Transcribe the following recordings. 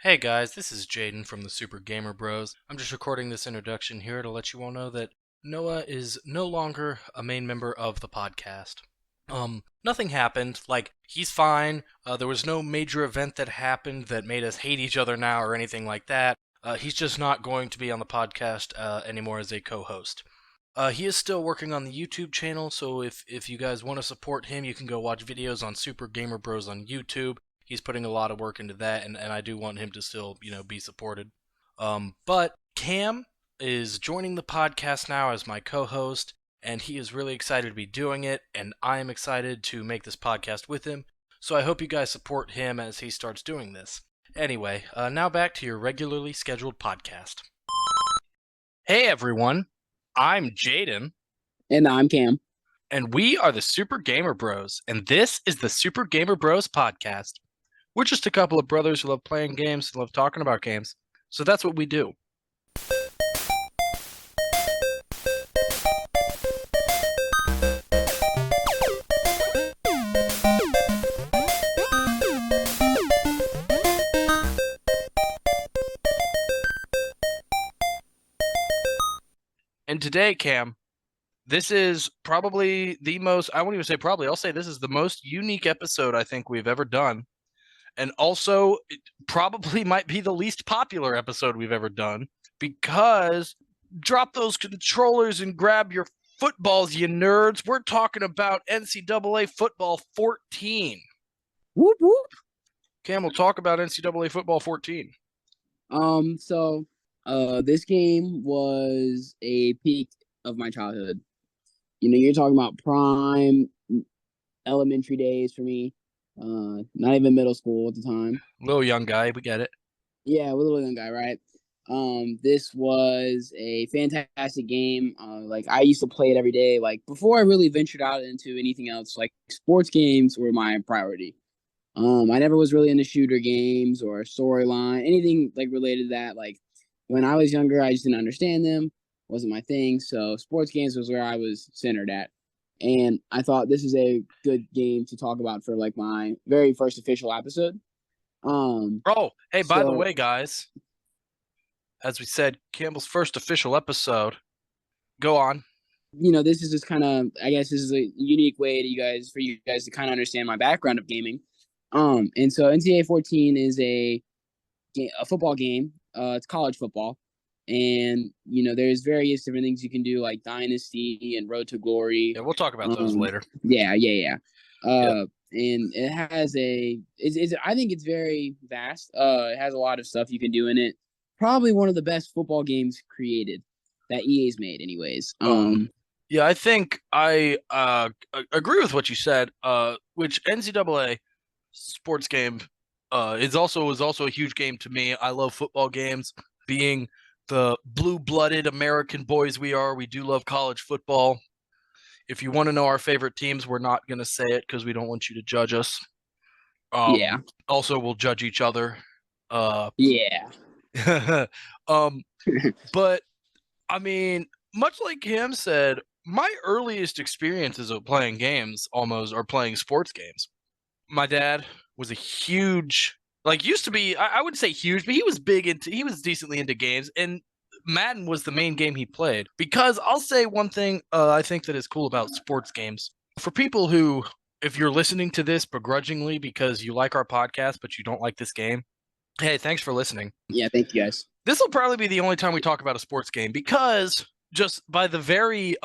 Hey guys, this is Jaden from the Super Gamer Bros. I'm just recording this introduction here to let you all know that Noah is no longer a main member of the podcast. Nothing happened. Like, he's fine. There was no major event that happened that made us hate each other now or anything like that. He's just not going to be on the podcast anymore as a co-host. He is still working on the YouTube channel, so if you guys want to support him, you can go watch videos on Super Gamer Bros on YouTube. He's putting a lot of work into that, and I do want him to still, be supported. But Cam is joining the podcast now as my co-host, and he is really excited to be doing it, and I am excited to make this podcast with him. So I hope you guys support him as he starts doing this. Anyway, now back to your regularly scheduled podcast. Hey everyone, I'm Jaden, And I'm Cam. and we are the Super Gamer Bros, and this is the Super Gamer Bros podcast. We're just a couple of brothers who love playing games and love talking about games, so that's what we do. And today, Cam, this is probably the most, I won't even say probably, I'll say this is the most unique episode I think we've ever done. And also, it probably might be the least popular episode we've ever done because drop those controllers and grab your footballs, you nerds. We're talking about NCAA Football 14. Whoop whoop. Cam, we'll talk about NCAA Football 14. This game was a peak of my childhood. You're talking about prime elementary days for me. Not even middle school at the time. Little young guy, we get it. Yeah, we're a little young guy, right? This was a fantastic game. Like I used to play it every day. Like before I really ventured out into anything else, like sports games were my priority. I never was really into shooter games or storyline, anything like related to that. Like when I was younger, I just didn't understand them. Wasn't my thing. So sports games was where I was centered at. And I thought this is a good game to talk about for like my very first official episode. Oh, hey, by the So way, guys, as we said, Campbell's first official episode. Go on. this is just kind of, I guess this is a unique way for you guys to kind of understand my background of gaming. And so NCAA 14 is a football game. It's college football, and there's various different things you can do like Dynasty and Road to Glory. Yeah, we'll talk about those later. Yeah. Yeah. And it has I think it's very vast. It has a lot of stuff you can do in it. Probably one of the best football games created that EA's made, anyways. Yeah, I think I agree with what you said. Which NCAA sports game was also a huge game to me. I love football games. Being the blue-blooded American boys we are, we do love college football. If you want to know our favorite teams, we're not going to say it because we don't want you to judge us. Yeah. Also, we'll judge each other. Yeah. But I mean, much like him said, my earliest experiences of playing games almost are playing sports games. My dad was a huge, like used to be, I wouldn't say huge, but he was he was decently into games, and Madden was the main game he played. Because I'll say one thing I think that is cool about sports games. For people who, if you're listening to this begrudgingly because you like our podcast, but you don't like this game, hey, thanks for listening. Yeah, thank you guys. This will probably be the only time we talk about a sports game because just by the very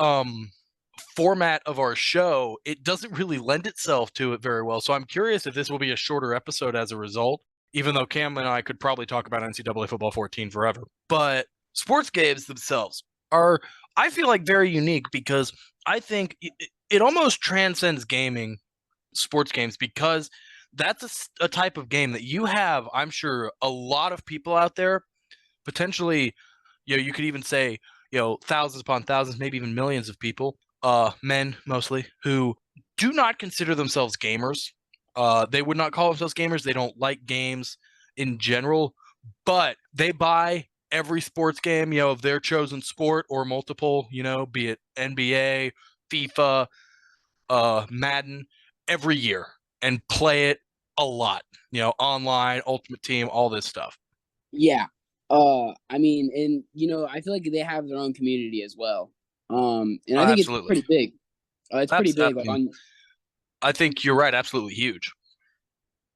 format of our show, it doesn't really lend itself to it very well. So I'm curious if this will be a shorter episode as a result, even though Cam and I could probably talk about NCAA Football 14 forever. But sports games themselves are, I feel like, very unique because I think it almost transcends gaming, sports games, because that's a type of game that you have, I'm sure, a lot of people out there, potentially, you could even say, thousands upon thousands, maybe even millions of people, men mostly, who do not consider themselves gamers. They would not call themselves gamers. They don't like games in general, but they buy every sports game, of their chosen sport or multiple, be it NBA, FIFA, Madden, every year and play it a lot, online, Ultimate Team, all this stuff. Yeah. I mean, and I feel like they have their own community as well. And I think it's Absolutely. pretty big. It's pretty I big. Like mean, on I think you're right. Absolutely huge.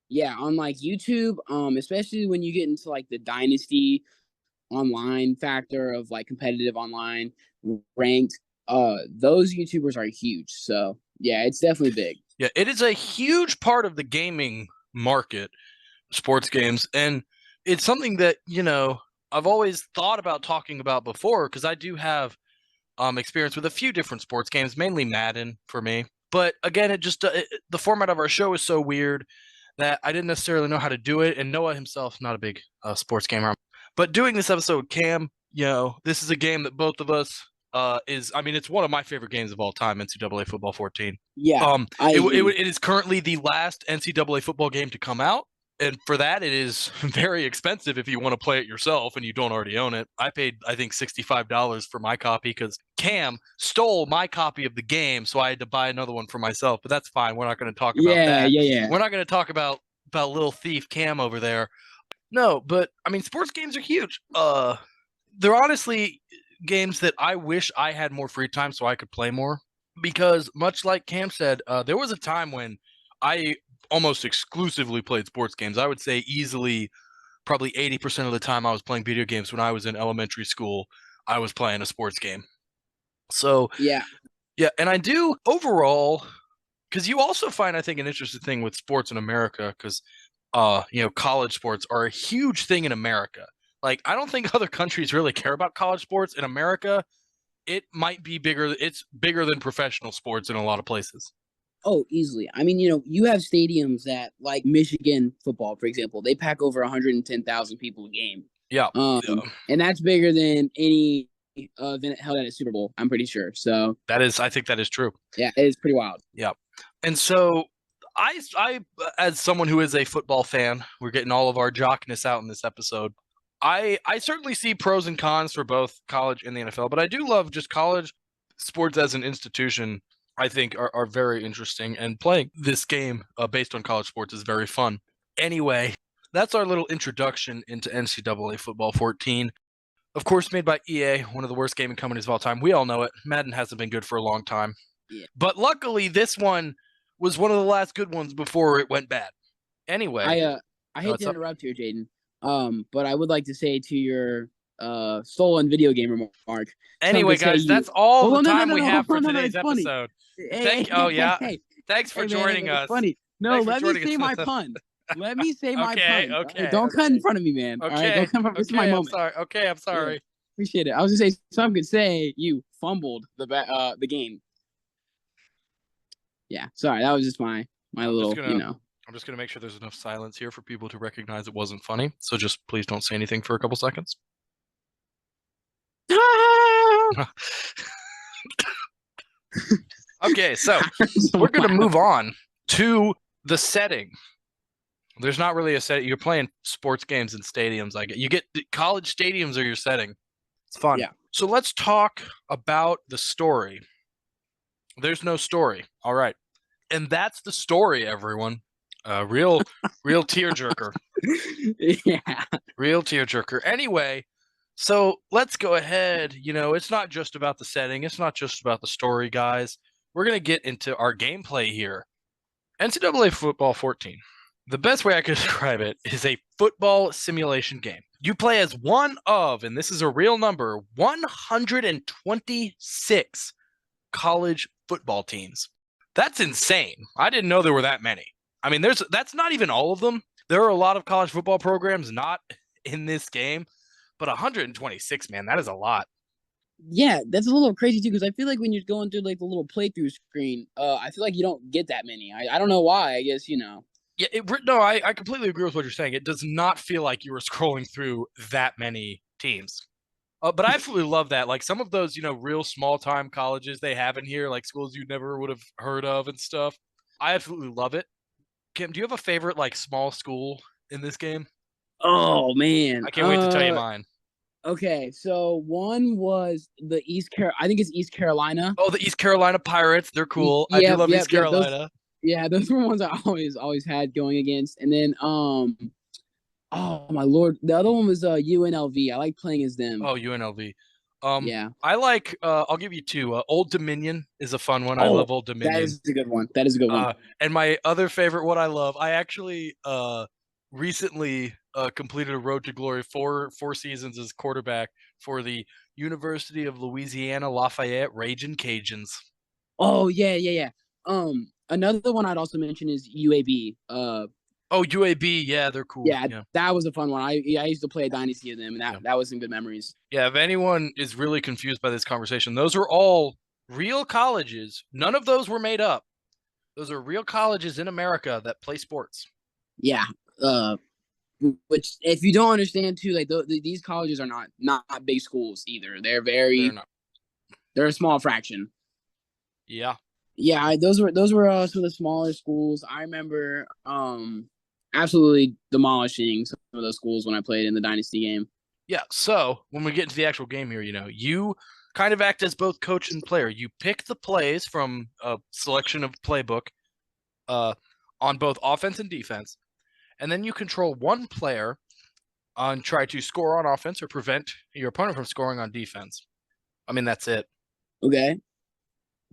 Yeah, on like YouTube, especially when you get into like the dynasty online factor of like competitive online ranked, those YouTubers are huge. So yeah, it's definitely big. Yeah, it is a huge part of the gaming market, sports games, and it's something that I've always thought about talking about before because I do have experience with a few different sports games, mainly Madden for me. But again, the format of our show is so weird that I didn't necessarily know how to do it. And Noah himself, not a big sports gamer, but doing this episode, Cam, this is a game that both of us I mean, it's one of my favorite games of all time, NCAA Football 14. Yeah, I agree. It is currently the last NCAA football game to come out. And for that, it is very expensive if you want to play it yourself and you don't already own it. I paid, I think, $65 for my copy because Cam stole my copy of the game, so I had to buy another one for myself. But that's fine. We're not going to talk about Yeah, that. yeah, yeah. We're not going to talk about little thief Cam over there. No, but I mean, sports games are huge. They're honestly games that I wish I had more free time so I could play more. Because much like Cam said, there was a time when I almost exclusively played sports games. I would say easily, probably 80% of the time I was playing video games when I was in elementary school, I was playing a sports game. So, Yeah. yeah, and I do overall, because you also find, I think, an interesting thing with sports in America, because college sports are a huge thing in America. Like, I don't think other countries really care about college sports. In America, it might be bigger. It's bigger than professional sports in a lot of places. Oh, easily. I mean, you have stadiums that, like Michigan football, for example, they pack over 110,000 people a game. Yeah. And that's bigger than any event held at a Super Bowl, I'm pretty sure. So I think that is true. yeah, it is pretty wild. Yeah. And so I, as someone who is a football fan, we're getting all of our jockness out in this episode. I certainly see pros and cons for both college and the NFL, but I do love just college sports as an institution. I think are very interesting, and playing this game based on college sports is very fun. Anyway, that's our little introduction into NCAA Football 14. Of course, made by EA, one of the worst gaming companies of all time. We all know it. Madden hasn't been good for a long time. Yeah. But luckily, this one was one of the last good ones before it went bad. Anyway, I hate to interrupt here, Jaden. But I would like to say to your stolen video game remark. Anyway, guys, that's all the time we have for today's It's funny. episode. Hey, Oh yeah, hey, thanks for joining us. Funny. No, let me say my pun. Let me say my pun. Okay. Don't cut in front of me, man. Okay. All right, don't cut in front of me. This is my moment. Sorry. Okay, I'm sorry. Yeah, appreciate it. I was gonna say some could say you fumbled the game. Yeah, sorry. That was just my little, I'm just gonna make sure there's enough silence here for people to recognize it wasn't funny. So just please don't say anything for a couple seconds. Okay, so we're gonna move on to the setting. There's not really a setting. You're playing sports games in stadiums. You get college stadiums are your setting. It's fun. Yeah. So let's talk about the story. There's no story. All right. And that's the story, everyone. Real tearjerker. Yeah. Real tearjerker. Anyway, so let's go ahead. It's not just about the setting. It's not just about the story, guys. We're going to get into our gameplay here. NCAA Football 14. The best way I could describe it is a football simulation game. You play as one of, and this is a real number, 126 college football teams. That's insane. I didn't know there were that many. I mean, that's not even all of them. There are a lot of college football programs not in this game, but 126, man, that is a lot. Yeah, that's a little crazy too, because I feel like when you're going through like the little playthrough screen, I feel like you don't get that many. I don't know why. I guess Yeah, I completely agree with what you're saying. It does not feel like you were scrolling through that many teams. But I absolutely love that. Like some of those, real small time colleges they have in here, like schools you never would have heard of and stuff. I absolutely love it. Kim, do you have a favorite like small school in this game? Oh man, I can't wait to tell you mine. Okay, so one was the I think it's East Carolina. Oh, the East Carolina Pirates. They're cool. I do love East Carolina. Those were ones I always had going against. And then Oh my lord, the other one was UNLV. I like playing as them. Oh, UNLV. Yeah. I like. I'll give you two. Old Dominion is a fun one. I Oh, love Old that Dominion. is a good one. That is a good one. And my other favorite one I love. I actually recently completed a Road to Glory four seasons as quarterback for the University of Louisiana Lafayette Ragin' Cajuns. Oh yeah, yeah, yeah. Another one I'd also mention is UAB. Oh, UAB, yeah, they're cool. Yeah, Yeah, that was a fun one. I used to play a dynasty of them, and that yeah, that was some good memories. yeah. If anyone is really confused by this conversation, those are all real colleges. None of those were made up. Those are real colleges in America that play sports. Yeah. Uh, which if you don't understand too, like these colleges are not big schools either. They're not. They're a small fraction. Yeah. Yeah, those were some of the smaller schools. I remember absolutely demolishing some of those schools when I played in the dynasty game. Yeah. So when we get into the actual game here, you kind of act as both coach and player. You pick the plays from a selection of playbook uh, on both offense and defense, and then you control one player on try to score on offense or prevent your opponent from scoring on defense. I mean, that's it. Okay,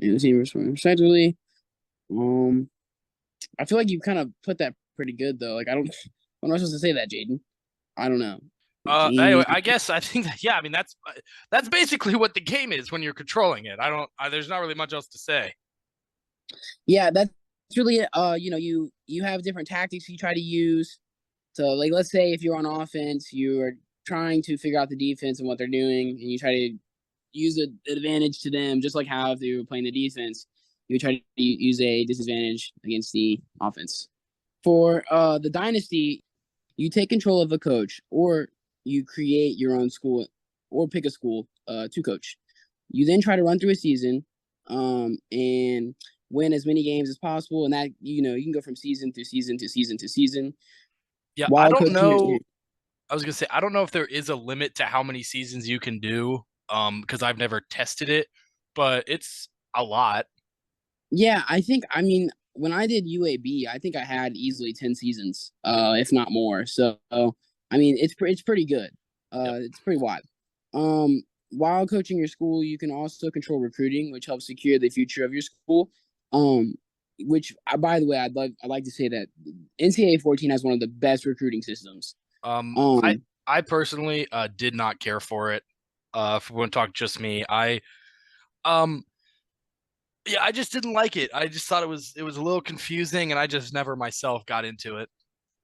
and receivers respectively. Um, I feel like you kind of put that pretty good though. Like I don't, I'm not supposed to say that, Jaden. I don't know. Anyway, Jaden. I guess I think that, yeah. I mean, that's basically what the game is when you're controlling it. I don't. There's not really much else to say. Yeah, that's really it. You have different tactics you try to use. So like let's say if you're on offense, you are trying to figure out the defense and what they're doing, and you try to use an advantage to them, just like how if you were playing the defense, you try to use a disadvantage against the offense. For the dynasty, you take control of a coach, or you create your own school, or pick a school to coach. You then try to run through a season, and win as many games as possible, and that you can go from season to season to season to season Yeah, I while don't coaching your know. team. I was gonna say I don't know if there is a limit to how many seasons you can do. Because I've never tested it, but it's a lot. Yeah, I mean, when I did UAB, I think I had easily 10 seasons, if not more. So, I mean, it's pretty good. Yep. It's pretty wide. While coaching your school, you can also control recruiting, which helps secure the future of your school. Um, which by the way, I'd like to say that NCAA 14 has one of the best recruiting systems. Um, I Um, I personally did not care for it. If we want to talk just me, um yeah, I just didn't like it. I just thought it was a little confusing, and I just never myself got into it.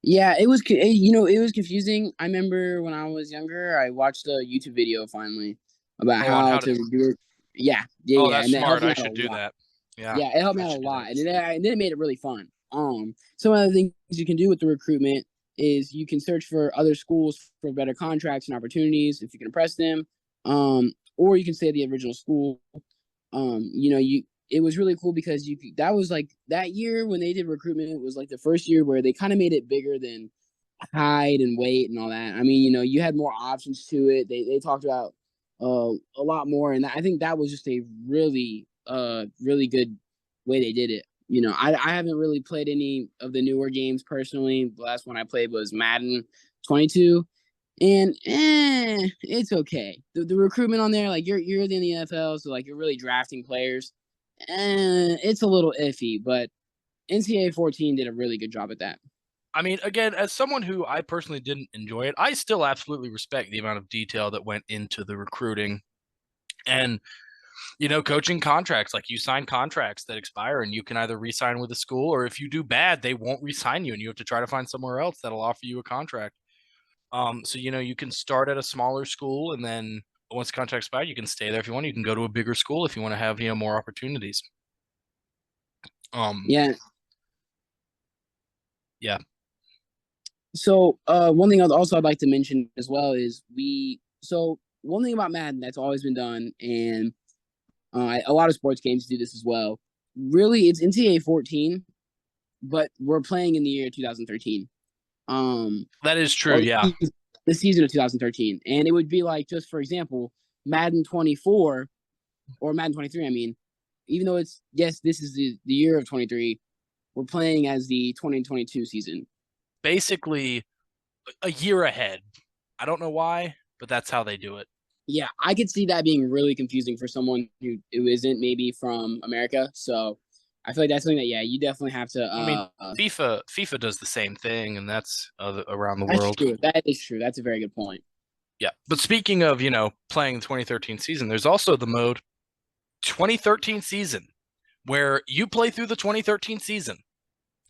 Yeah, it was confusing. I remember when I was younger, I watched a YouTube video finally about Oh, on how how to. to do it. Yeah, yeah, Oh, yeah, that's and that helped smart. me I out a should do lot. that. Yeah, Yeah, it helped me I out a should do that. lot, and then it made it really fun. Some of the things you can do with the recruitment is you can search for other schools for better contracts and opportunities if you can impress them. Or you can stay at the original school. You it was really cool because that was like that year when they did recruitment. It was like the first year where they kind of made it bigger than height and weight and all that. I mean, you had more options to it. They talked about a lot more, and I think that was just a really good way they did it. I haven't really played any of the newer games personally. The last one I played was Madden 22, and it's okay. The recruitment on there, like you're in the NFL, so like you're really drafting players. It's a little iffy, but NCAA 14 did a really good job at that. I mean, again, as someone who I personally didn't enjoy it, I still absolutely respect the amount of detail that went into the recruiting and coaching contracts. Like you sign contracts that expire, and you can either re-sign with a school, or if you do bad, they won't re-sign you, and you have to try to find somewhere else that'll offer you a contract. So you can start at a smaller school, and then once the contract's expired, you can stay there if you want. You can go to a bigger school if you want to have more opportunities. Um, Yeah. yeah. So one thing I'd like to mention as well is one thing about Madden that's always been done, and a lot of sports games do this as well. Really, it's NCAA 14, but we're playing in the year 2013. That is true. Or Yeah. the season of 2013, and it would be like, just for example, Madden 24 or Madden 23. I mean, even though it's yes, this is the year of 23, we're playing as the 2022 season. Basically, a year ahead. I don't know why, but that's how they do it. Yeah, I could see that being really confusing for someone who isn't maybe from America. So I feel like that's something that yeah, you definitely have to. I mean, FIFA does the same thing, and that's around the That's world. true. That is true. That's a very good point. Yeah, but speaking of playing the 2013 season, there's also the mode 2013 season where you play through the 2013 season,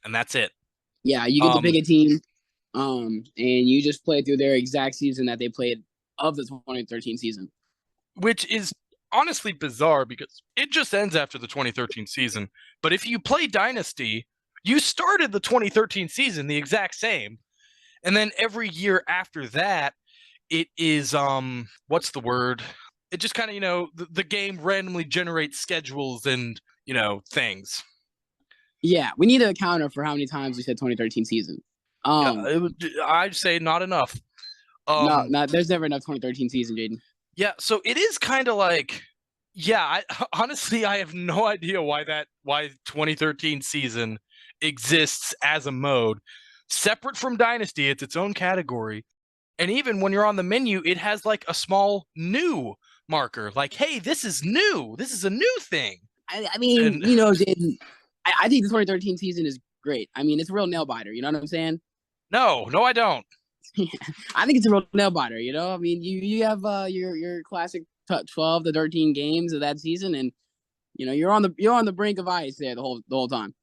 and that's it. Yeah, you get to pick Um, a team, and you just play through their exact season that they played of the 2013 season. which is honestly bizarre because it just ends after the 2013 season. But if you play Dynasty, you started the 2013 season the exact same, and then every year after that, it is what's the word? It just kind of the game randomly generates schedules and things. Yeah, we need a counter for how many times we said 2013 season. Yeah, Um, I'd say not enough. no, Um, not there's never enough 2013 season, Jaden. yeah, so it is kind of like, yeah, honestly I have no idea why 2013 season exists as a mode separate from Dynasty. It's its own category. And even when you're on the menu, it has like a small new marker, like, hey, this is new. This is a new thing. I mean, And Jaden, I think the 2013 season is great. I mean, it's a real nail biter. You know what I'm saying? no, I don't. I think it's a real nail biter. I mean, you have your classic 12 to 13 games of that season, and you're on the brink of ice there the whole time.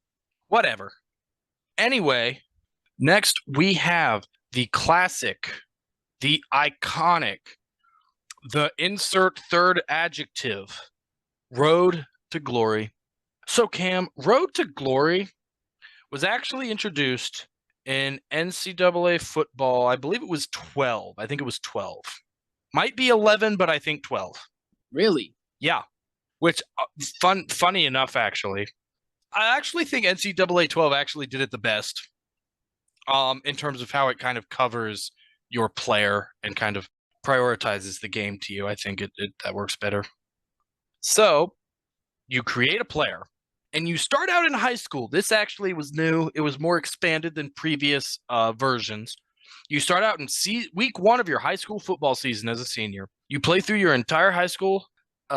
Whatever. Anyway, next we have the classic, the iconic, the insert third adjective, Road to Glory. So, Cam, Road to Glory was actually introduced in NCAA football. I believe it was 12. I think it was 12. Might be 11, but I think 12. Really? Yeah, which funny enough, actually. I actually think NCAA 12 actually did it the best in terms of how it kind of covers your player and kind of prioritizes the game to you. I think that works better. So you create a player and you start out in high school. This actually was new. It was more expanded than previous versions. You start out in week 1 of your high school football season as a senior. You play through your entire high school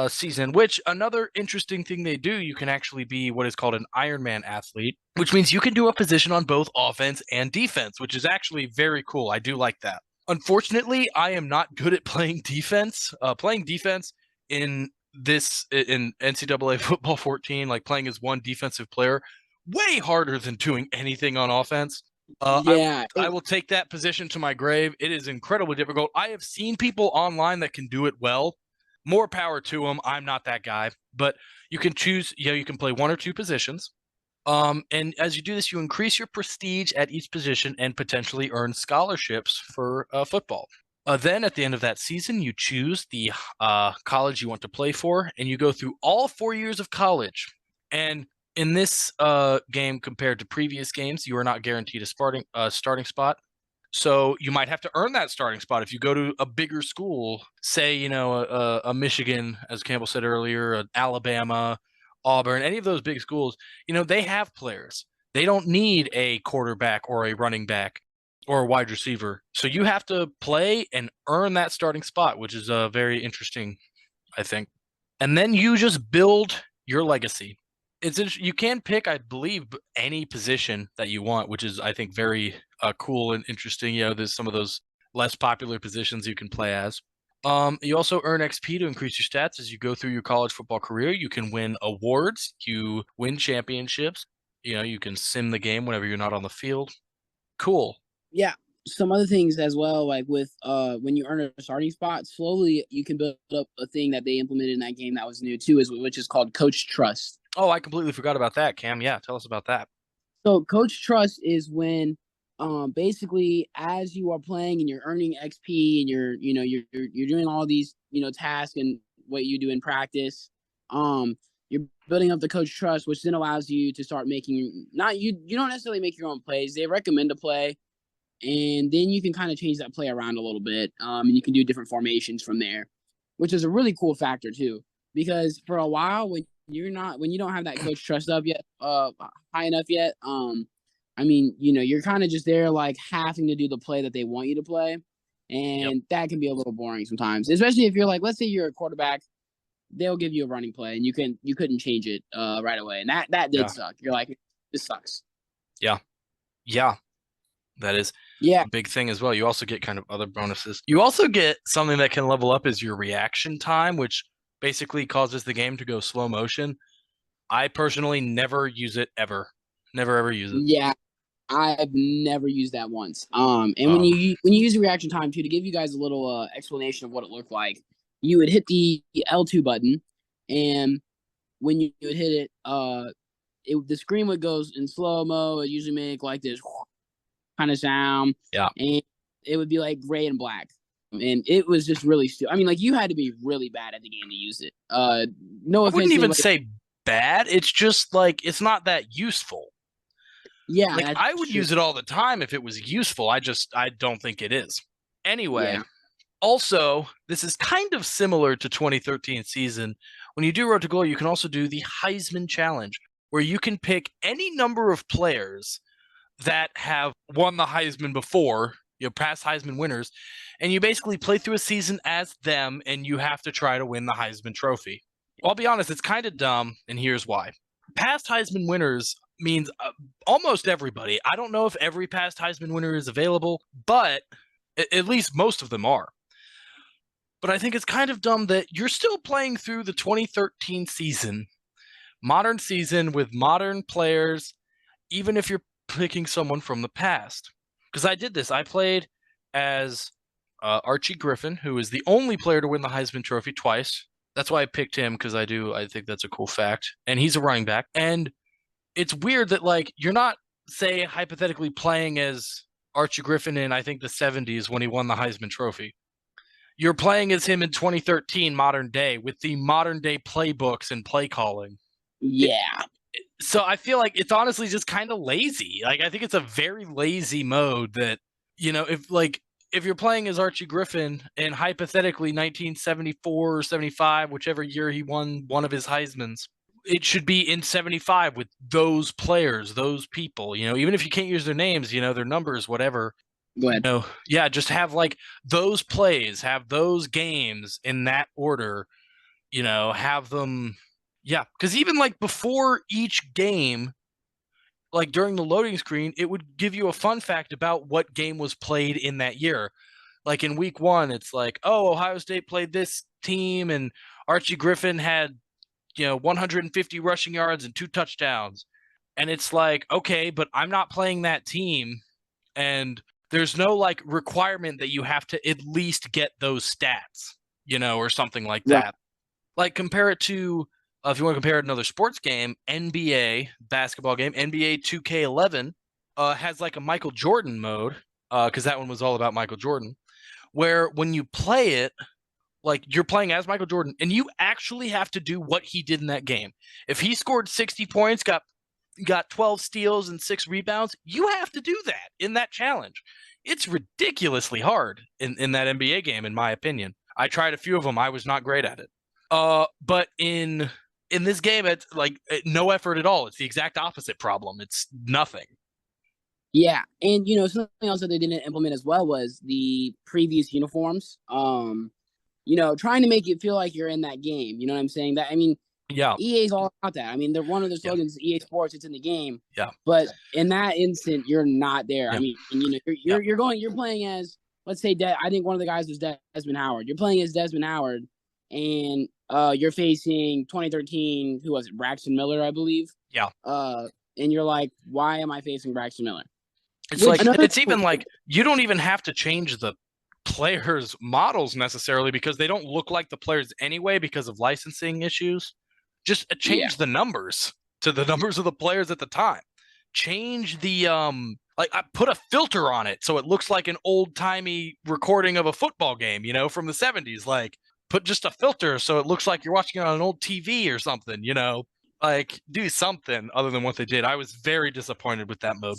season, which another interesting thing they do, you can actually be what is called an Ironman athlete, which means you can do a position on both offense and defense, which is actually very cool. I do like that. Unfortunately, I am not good at playing defense. Playing defense in NCAA football 14, like playing as one defensive player, way harder than doing anything on offense. Yeah. I will take that position to my grave. It is incredibly difficult. I have seen people online that can do it well. More power to them. I'm not that guy, but you can choose. You can play 1 or 2 positions. And as you do this, you increase your prestige at each position and potentially earn scholarships for football. Then at the end of that season, you choose the college you want to play for, and you go through all 4 years of college. And in this game, compared to previous games, you are not guaranteed a starting spot. So you might have to earn that starting spot if you go to a bigger school, say, a Michigan, as Campbell said earlier, an Alabama, Auburn, any of those big schools. They have players. They don't need a quarterback or a running back or a wide receiver. So you have to play and earn that starting spot, which is very interesting, I think. And then you just build your legacy. You can pick, I believe, any position that you want, which is, I think, very cool and interesting. There's some of those less popular positions you can play as. You also earn XP to increase your stats as you go through your college football career. You can win awards. You win championships. You can sim the game whenever you're not on the field. Cool. Yeah. Some other things as well, like with when you earn a starting spot, slowly you can build up a thing that they implemented in that game that was new too, which is called Coach Trust. Oh, I completely forgot about that, Cam. Yeah, tell us about that. So Coach Trust is when basically as you are playing and you're earning XP and you're doing all these tasks and what you do in practice, you're building up the Coach Trust, which then allows you to start making not you don't necessarily make your own plays. They recommend a play, and then you can kind of change that play around a little bit, and you can do different formations from there, which is a really cool factor too. Because for a while, when you don't have that Coach Trust up yet, high enough yet, I mean, you're kind of just there like having to do the play that they want you to play. Yep. And that can be a little boring sometimes, especially if you're like, let's say you're a quarterback, they'll give you a running play and you couldn't change it right away. And that did Yeah. suck. You're like, this sucks. Yeah. Yeah. That is Yeah. a big thing as well. You also get kind of other bonuses. You also get something that can level up is your reaction time, which basically causes the game to go slow motion. I personally never use it ever. Never ever use it. Yeah. I've never used that once. And when Um, you use the reaction time too, to give you guys a little explanation of what it looked like, you would hit the L2 button, and when you would hit it, the screen would go in slow mo. It usually make like this kind of sound, yeah. and it would be like gray and black, and it was just really stupid. I mean, like you had to be really bad at the game to use it. No I wouldn't offense to even anybody. say bad. It's just like it's not that useful. Yeah, Like that's I would true. use it all the time if it was useful. I don't think it is. Anyway, Yeah, also, this is kind of similar to 2013 season. When you do Road to Glory, you can also do the Heisman Challenge, where you can pick any number of players that have won the Heisman before, past Heisman winners, and you basically play through a season as them, and you have to try to win the Heisman Trophy. Well, I'll be honest, it's kind of dumb, and here's why. Past Heisman winners means almost everybody. I don't know if every past Heisman winner is available, but at least most of them are. But I think it's kind of dumb that you're still playing through the 2013 season, modern season with modern players, even if you're picking someone from the past. Because I did this. I played as Archie Griffin, who is the only player to win the Heisman Trophy twice. That's why I picked him, because I think that's a cool fact. And he's a running back. And it's weird that, like, you're not, say, hypothetically playing as Archie Griffin in, I think, the 70s when he won the Heisman Trophy. You're playing as him in 2013 modern day with the modern day playbooks and play calling. yeah, So I feel like it's honestly just kind of lazy. Like I think it's a very lazy mode that, if you're playing as Archie Griffin and hypothetically 1974 or 75, whichever year he won one of his Heismans, it should be in 75 with those players, those people, even if you can't use their names, their numbers, whatever. go ahead. Yeah, just have like those plays, have those games in that order, have them. Yeah, because even like before each game, like during the loading screen, it would give you a fun fact about what game was played in that year. Like in week 1, it's like, oh, Ohio State played this team and Archie Griffin had, 150 rushing yards and 2 touchdowns. And it's like, okay, but I'm not playing that team. And there's no like requirement that you have to at least get those stats, or something like Right. that. Like compare it to, if you want to compare it to another sports game, NBA basketball game, NBA 2K11 has like a Michael Jordan mode, because that one was all about Michael Jordan, where when you play it, like you're playing as Michael Jordan, and you actually have to do what he did in that game. If he scored 60 points, got 12 steals and 6 rebounds, you have to do that in that challenge. It's ridiculously hard in that NBA game, in my opinion. I tried a few of them. I was not great at it. But in this game, it's like no effort at all. It's the exact opposite problem. It's nothing. Yeah, and something else that they didn't implement as well was the previous uniforms. Trying to make it feel like you're in that game. You know what I'm saying? That I mean, Yeah, EA's all about that. I mean, they're one of their yeah, slogans, EA Sports, it's in the game. yeah, But in that instant, you're not there. I yeah, mean, yeah, you're playing as, let's say, I think one of the guys was Desmond Howard. You're playing as Desmond Howard, and you're facing 2013. Who was it? Braxton Miller, I believe. yeah. And you're like, why am I facing Braxton Miller? It's Which like another it's even like you don't even have to change the players' models necessarily because they don't look like the players anyway because of licensing issues. Just yeah, change the numbers to the numbers of the players at the time. Change the like I put a filter on it so it looks like an old-timey recording of a football game, from the 70s. Like put just a filter so it looks like you're watching it on an old TV or something, Like do something other than what they did. I was very disappointed with that mode.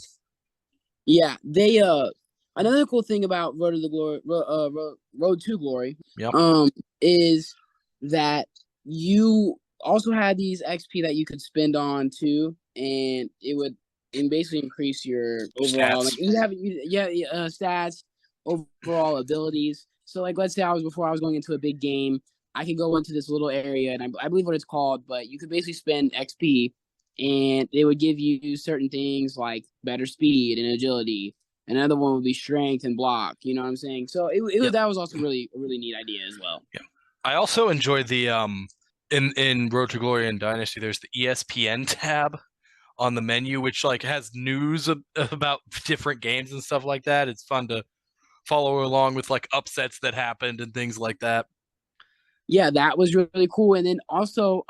yeah. They another cool thing about Road to the Glory, Road to Glory, Yep. is that you also had these XP that you could spend on too, and it would and basically increase your overall, like Stats. you have stats, overall abilities. So like let's say before I was going into a big game, I could go into this little area, and I believe what it's called, but you could basically spend XP, and it would give you certain things like better speed and agility. Another one would be strength and block. You know what I'm saying? So it was Yep. that was also really a really neat idea as well. Yeah. I also enjoyed the in Road to Glory and Dynasty. There's the ESPN tab on the menu, which like has news about different games and stuff like that. It's fun to follow along with like upsets that happened and things like that. Yeah, that was really cool. And then also,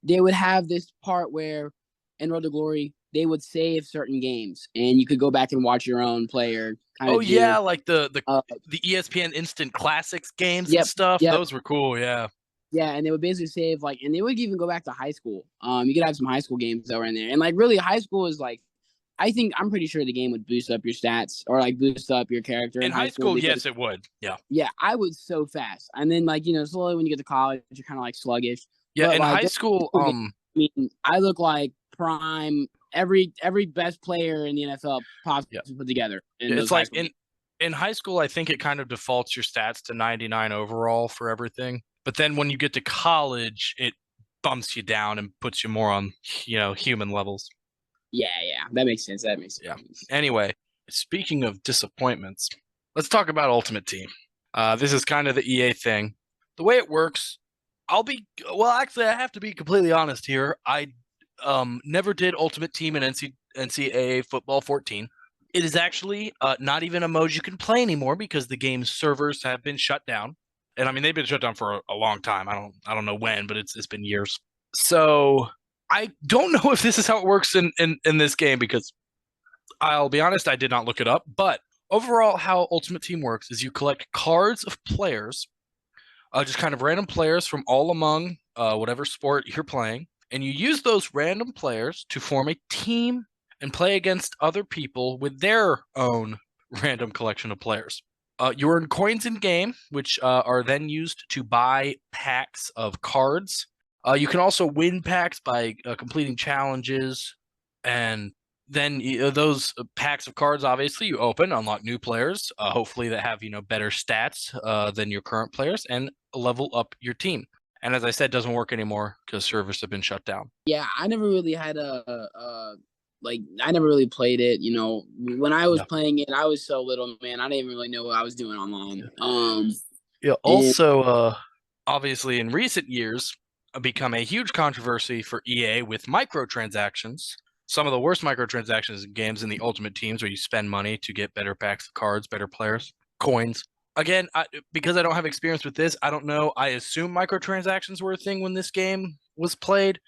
they would have this part where in Road to Glory they would save certain games, and you could go back and watch your own player kind Oh of do. yeah, like Uh, the ESPN Instant Classics games and yep, stuff. yep, Those were cool. Yeah. yeah, and they would basically save like, and they would even go back to high school. You could have some high school games that were in there, and like really, high school is like, I'm pretty sure the game would boost up your stats or like boost up your character in In high high school school, because yes, it would. Yeah. yeah, I was so fast, and then like slowly when you get to college, you're kind of like sluggish, Yeah, but in like high those school, high school games, I mean, I look like prime every best player in the NFL possibly yeah. put together in Yeah, those it's high like school games. in high school, I think it kind of defaults your stats to 99 overall for everything. But then when you get to college, it bumps you down and puts you more on, human levels. Yeah, yeah, that makes sense. That makes Yeah. sense. Anyway, speaking of disappointments, let's talk about Ultimate Team. This is kind of the EA thing. The way it works, actually, I have to be completely honest here. I never did Ultimate Team in NCAA Football 14. It is actually not even a mode you can play anymore because the game's servers have been shut down. And I mean, they've been shut down for a long time. I don't know when, but it's been years. So I don't know if this is how it works in this game because I'll be honest, I did not look it up. But overall, how Ultimate Team works is you collect cards of players, just kind of random players from all among whatever sport you're playing, and you use those random players to form a team and play against other people with their own random collection of players. You earn coins in game, which are then used to buy packs of cards. You can also win packs by completing challenges, and then those packs of cards, obviously, you open, unlock new players, hopefully that have better stats than your current players, and level up your team. And as I said, doesn't work anymore because servers have been shut down. Yeah, I never really had like I never really played it. When I was Yeah. playing it, I was so little, man. I didn't really know what I was doing online. Yeah. And Also, obviously, in recent years, become a huge controversy for EA with microtransactions. Some of the worst microtransactions in games in the Ultimate Teams, where you spend money to get better packs of cards, better players, coins. Again, because I don't have experience with this, I don't know. I assume microtransactions were a thing when this game was played,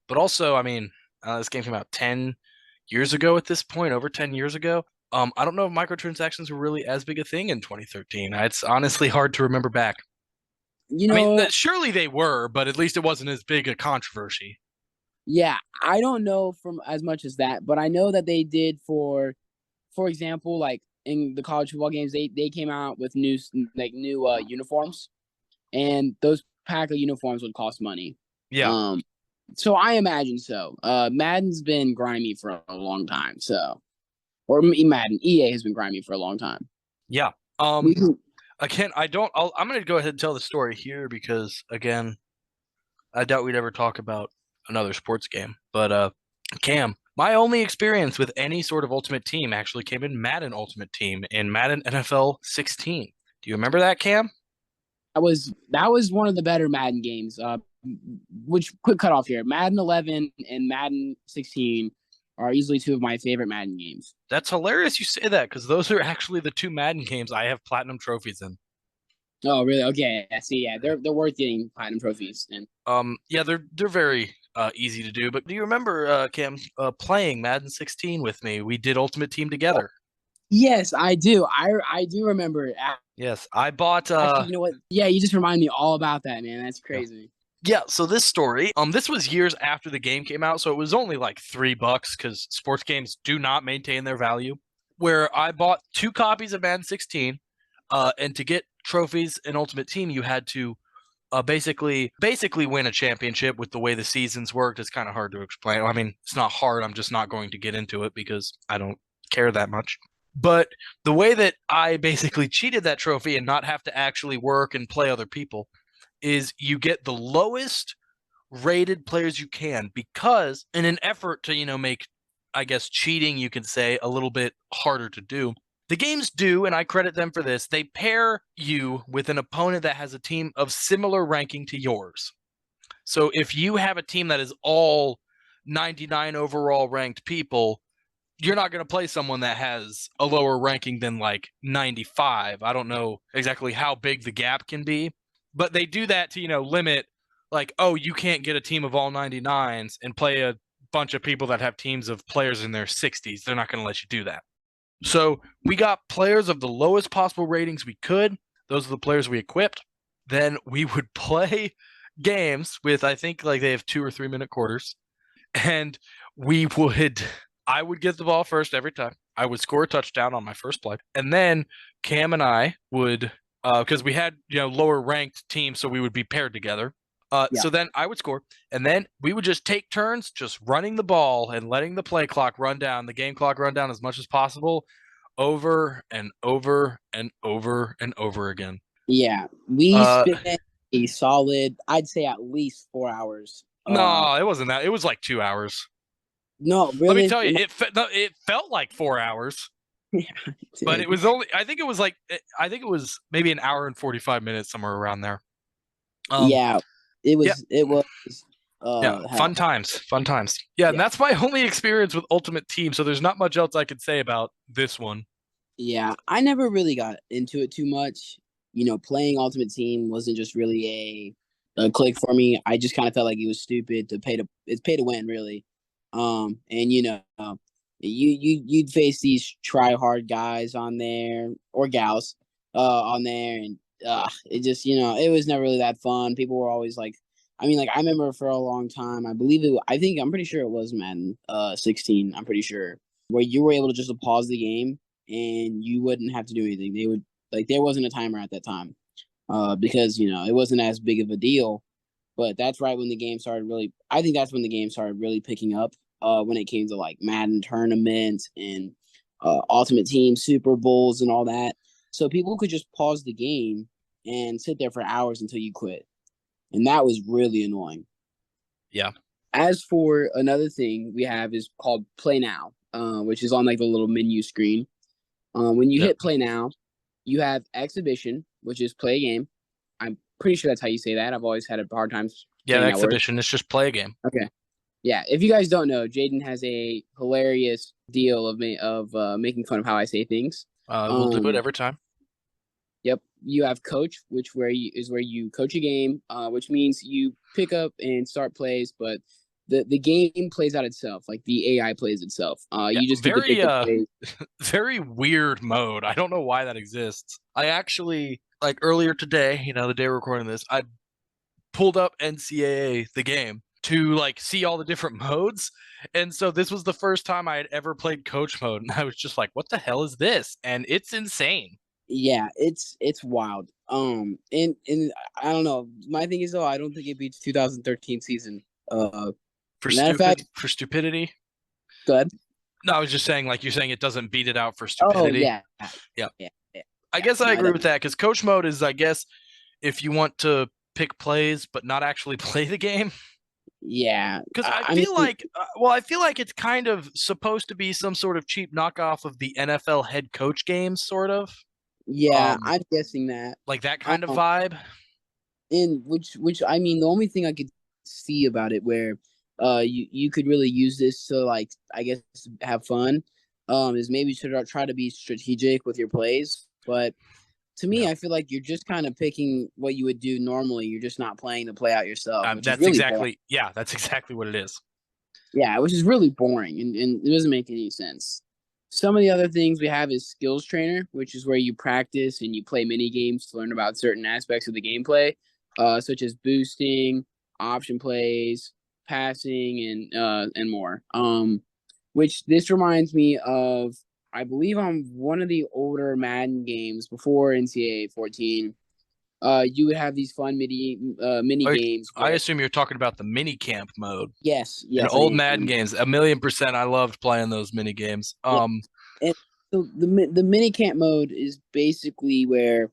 but also, I mean, this game came out 10 years ago at this point, over 10 years ago. I don't know if microtransactions were really as big a thing in 2013. It's honestly hard to remember back. you I mean, know, surely they were, but at least it wasn't as big a controversy. yeah, I don't know from as much as that, but I know that they did for example, like in the college football games, they came out with new uniforms, and those pack of uniforms would cost money. Yeah, Um, so I imagine so. Madden's been grimy for a long time, so or Madden EA has been grimy for a long time. yeah. We can, Again, I'm going to go ahead and tell the story here because, again, I doubt we'd ever talk about another sports game. But Cam, my only experience with any sort of Ultimate Team actually came in Madden Ultimate Team in Madden NFL 16. Do you remember that, Cam? that was one of the better Madden games. Which quick cut off here, Madden 11 and Madden 16 are easily two of my favorite Madden games. That's hilarious you say that because those are actually the two Madden games I have platinum trophies in. Oh, really? Okay. I see. Yeah, they're worth getting platinum trophies. And Yeah, they're very easy to do. But do you remember, Cam, playing Madden 16 with me? We did Ultimate Team together. yes, I do. I do remember it. Yes, I bought. Actually, you know what? Yeah, you just remind me all about that, man. That's Yeah. crazy. Yeah, so this story, this was years after the game came out, so it was only like $3 because sports games do not maintain their value. Where I bought 2 copies of Madden 16, and to get trophies in Ultimate Team, you had to basically win a championship. With the way the seasons worked, it's kind of hard to explain. I mean, it's not hard. I'm just not going to get into it because I don't care that much. But the way that I basically cheated that trophy and not have to actually work and play other people is you get the lowest rated players you can, because in an effort to, make, I guess, cheating, you can say, a little bit harder to do, the games do, and I credit them for this, they pair you with an opponent that has a team of similar ranking to yours. So if you have a team that is all 99 overall ranked people, you're not going to play someone that has a lower ranking than like 95. I don't know exactly how big the gap can be, but they do that to, limit, like, oh, you can't get a team of all 99s and play a bunch of people that have teams of players in their 60s. They're not going to let you do that. So we got players of the lowest possible ratings we could. Those are the players we equipped. Then we would play games with, I think, like, they have 2 or 3 minute quarters, and I would get the ball first every time. I would score a touchdown on my first play, and then Cam and I would, because we had, lower ranked teams, so we would be paired together. Yeah. So then I would score, and then we would just take turns just running the ball and letting the play clock run down, the game clock run down as much as possible, over and over and over and over again. Yeah, we spent a solid, I'd say, at least 4 hours. No, it wasn't that. It was like 2 hours. No, Let me really? tell you, it felt like 4 hours. Yeah, But it was only, I think it was maybe an hour and 45 minutes, somewhere around there. Yeah, it Yeah. was. It was. Yeah, Hell. fun times. Yeah, and Yeah. that's my only experience with Ultimate Team, so there's not much else I could say about this one. Yeah, I never really got into it too much. Playing Ultimate Team wasn't just really a click for me. I just kind of felt like it was stupid to it's pay to win, really. And you'd face these try hard guys on there, or gals on there, and it just, it was never really that fun. People were always like, I mean, like, I remember for a long time, I'm pretty sure it was Madden 16, I'm pretty sure, where you were able to just pause the game and you wouldn't have to do anything. They would, like, there wasn't a timer at that time, because it wasn't as big of a deal. But that's right when the game started really. I think that's when the game started really picking up. When it came to like Madden tournaments and Ultimate Team Super Bowls and all that, so people could just pause the game and sit there for hours until you quit, and that was really annoying. Yeah. As for another thing we have is called Play Now, which is on like the little menu screen. When you hit Play Now, you have Exhibition, which is play a game. I'm pretty sure that's how you say that. I've always had a hard time saying that word. Exhibition is just play a game. Okay. Yeah, if you guys don't know, Jaden has a hilarious deal of making fun of how I say things. We'll do it every time. Yep. You have Coach, where you coach a game, which means you pick up and start plays, but the game plays out itself, like the AI plays itself. You just get to pick the plays. Very weird mode. I don't know why that exists. I actually, like, earlier today, the day we're recording this, I pulled up NCAA the game to like see all the different modes, and so this was the first time I had ever played coach mode, and I was just like, what the hell is this? And it's insane. Yeah, it's wild. And I don't know. My thing is, though, I don't think it beats 2013 season. Matter of fact, For stupidity. good. No, I was just saying, like, you're saying it doesn't beat it out for stupidity. Oh yeah. I guess I agree with that, because coach mode is, I guess, if you want to pick plays but not actually play the game. Yeah, because I feel like it's kind of supposed to be some sort of cheap knockoff of the NFL head coach games, sort of. Yeah, I'm guessing that. Like that kind of vibe. And which I mean, the only thing I could see about it where you could really use this to, like, I guess, have fun, is maybe to try to be strategic with your plays. But to me, I feel like you're just kind of picking what you would do normally. You're just not playing the play out yourself. That's really that's exactly what it is. Yeah, which is really boring, and it doesn't make any sense. Some of the other things we have is Skills Trainer, which is where you practice and you play mini games to learn about certain aspects of the gameplay, such as boosting, option plays, passing, and more. Which this reminds me of, I believe, on one of the older Madden games before NCAA 14. you would have these fun mini Like, games I where assume you're talking about the mini camp mode yes, in yes, I old Madden am. games. 1,000,000%. I loved playing those mini games. Yeah. And so the mini camp mode is basically where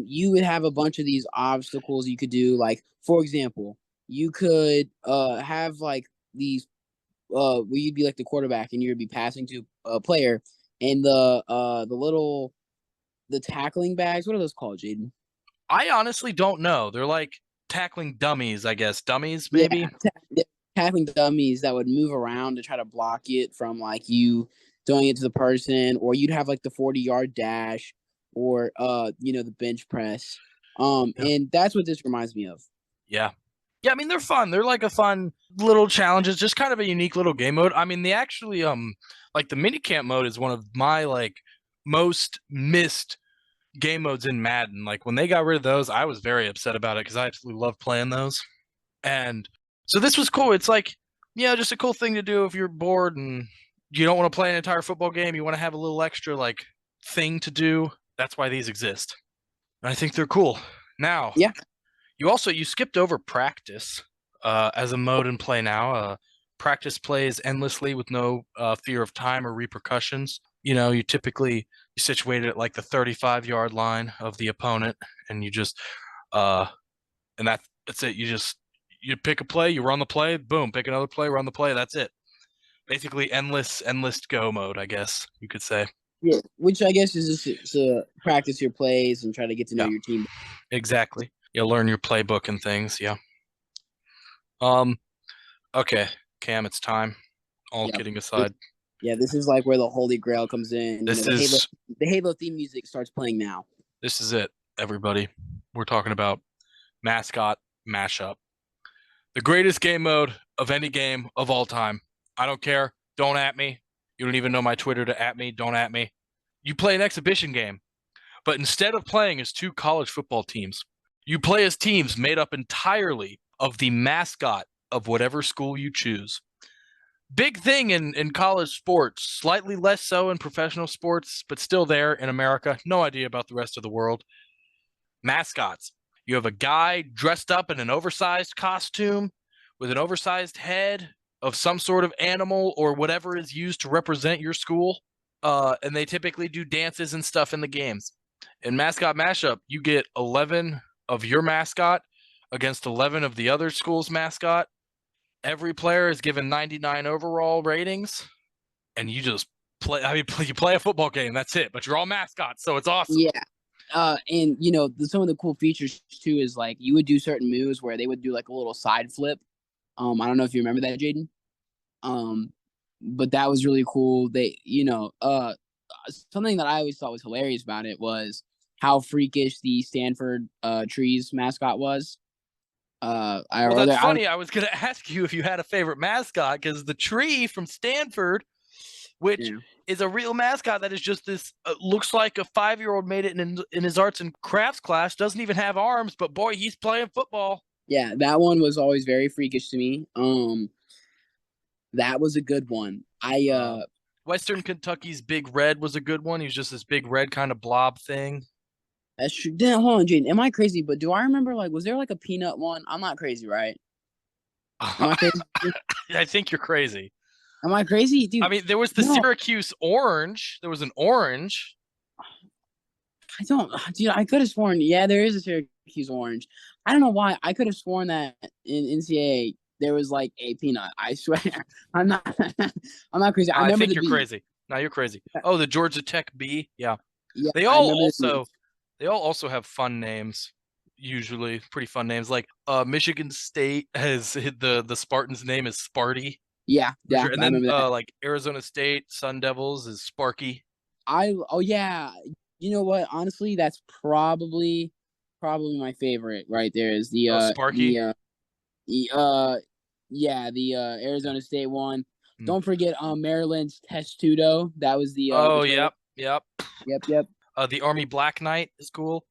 you would have a bunch of these obstacles you could do. Like for example, you could have like these where you'd be like the quarterback and you'd be passing to a player, and the tackling bags. What are those called, Jaden? I honestly don't know. They're like tackling dummies, I guess. Dummies, Yeah, maybe. tackling dummies that would move around to try to block it from like you throwing it to the person, or you'd have like the 40-yard dash, or the bench press. Yeah. And that's what this reminds me of. Yeah. Yeah, I mean they're fun. They're like a fun little challenges, just kind of a unique little game mode. I mean, they actually like the mini camp mode is one of my like most missed game modes in Madden. Like when they got rid of those, I was very upset about it because I absolutely love playing those. And so this was cool. It's like, yeah, just a cool thing to do if you're bored and you don't want to play an entire football game. You want to have a little extra like thing to do. That's why these exist. And I think they're cool. Now, Yeah. you skipped over practice as a mode in play now. Practice plays endlessly with no fear of time or repercussions. You typically you situate it at like the 35-yard line of the opponent, and you just uh, and that's it. You pick a play, you run the play, boom, pick another play, run the play. That's it. Basically, endless go mode, I guess you could say. Yeah, which I guess is just to practice your plays and try to get to know Yeah, your team. exactly. You learn your playbook and things. Yeah. Um. Okay, Cam, it's time. All Yeah. kidding aside, Yeah, this is like where the Holy Grail comes in. this is The Halo theme music starts playing now. this is it, everybody. We're talking about mascot mashup, the greatest game mode of any game of all time. I don't care. Don't at me. You don't even know my Twitter to at me. Don't at me. You play an exhibition game, but instead of playing as two college football teams, you play as teams made up entirely of the mascot of whatever school you choose. Big thing in college sports, slightly less so in professional sports, but still there in America. No idea about the rest of the world. Mascots. You have a guy dressed up in an oversized costume with an oversized head of some sort of animal or whatever is used to represent your school. And they typically do dances and stuff in the games. In mascot mashup, you get 11 of your mascot against 11 of the other school's mascot. Every player is given 99 overall ratings, and you just play. I mean, you play a football game. That's it. But you're all mascots, so it's awesome. Yeah. And some of the cool features too is like you would do certain moves where they would do like a little side flip. I don't know if you remember that, Jaden. But that was really cool. Something that I always thought was hilarious about it was how freakish the Stanford Trees mascot was. Well, that's funny. I was going to ask you if you had a favorite mascot because the tree from Stanford, which is a real mascot that is just this, looks like a 5-year-old made it in his arts and crafts class, doesn't even have arms, but boy, he's playing football. Yeah, that one was always very freakish to me. That was a good one. Western Kentucky's Big Red was a good one. He was just this big red kind of blob thing. That's true. Damn, hold on, Jaden. Am I crazy? But do I remember was there like a peanut one? I'm not crazy, right? Am I crazy? I think you're crazy. Am I crazy, dude? I mean, there was the Syracuse orange. There was an orange. I don't, dude. I could have sworn. Yeah, there is a Syracuse orange. I don't know why. I could have sworn that in NCAA there was like a peanut. I swear. I'm not. I'm not crazy. I think you're crazy. No, you're crazy. Oh, the Georgia Tech B. Yeah. Yeah. They all also have fun names. Usually, pretty fun names. Like Michigan State has the Spartans' name is Sparty. Yeah. And then like Arizona State Sun Devils is Sparky. Oh yeah. You know what? Honestly, that's probably my favorite right there is the Sparky. The Arizona State one. Don't forget Maryland's Testudo. That was the yep. The Army Black Knight is cool.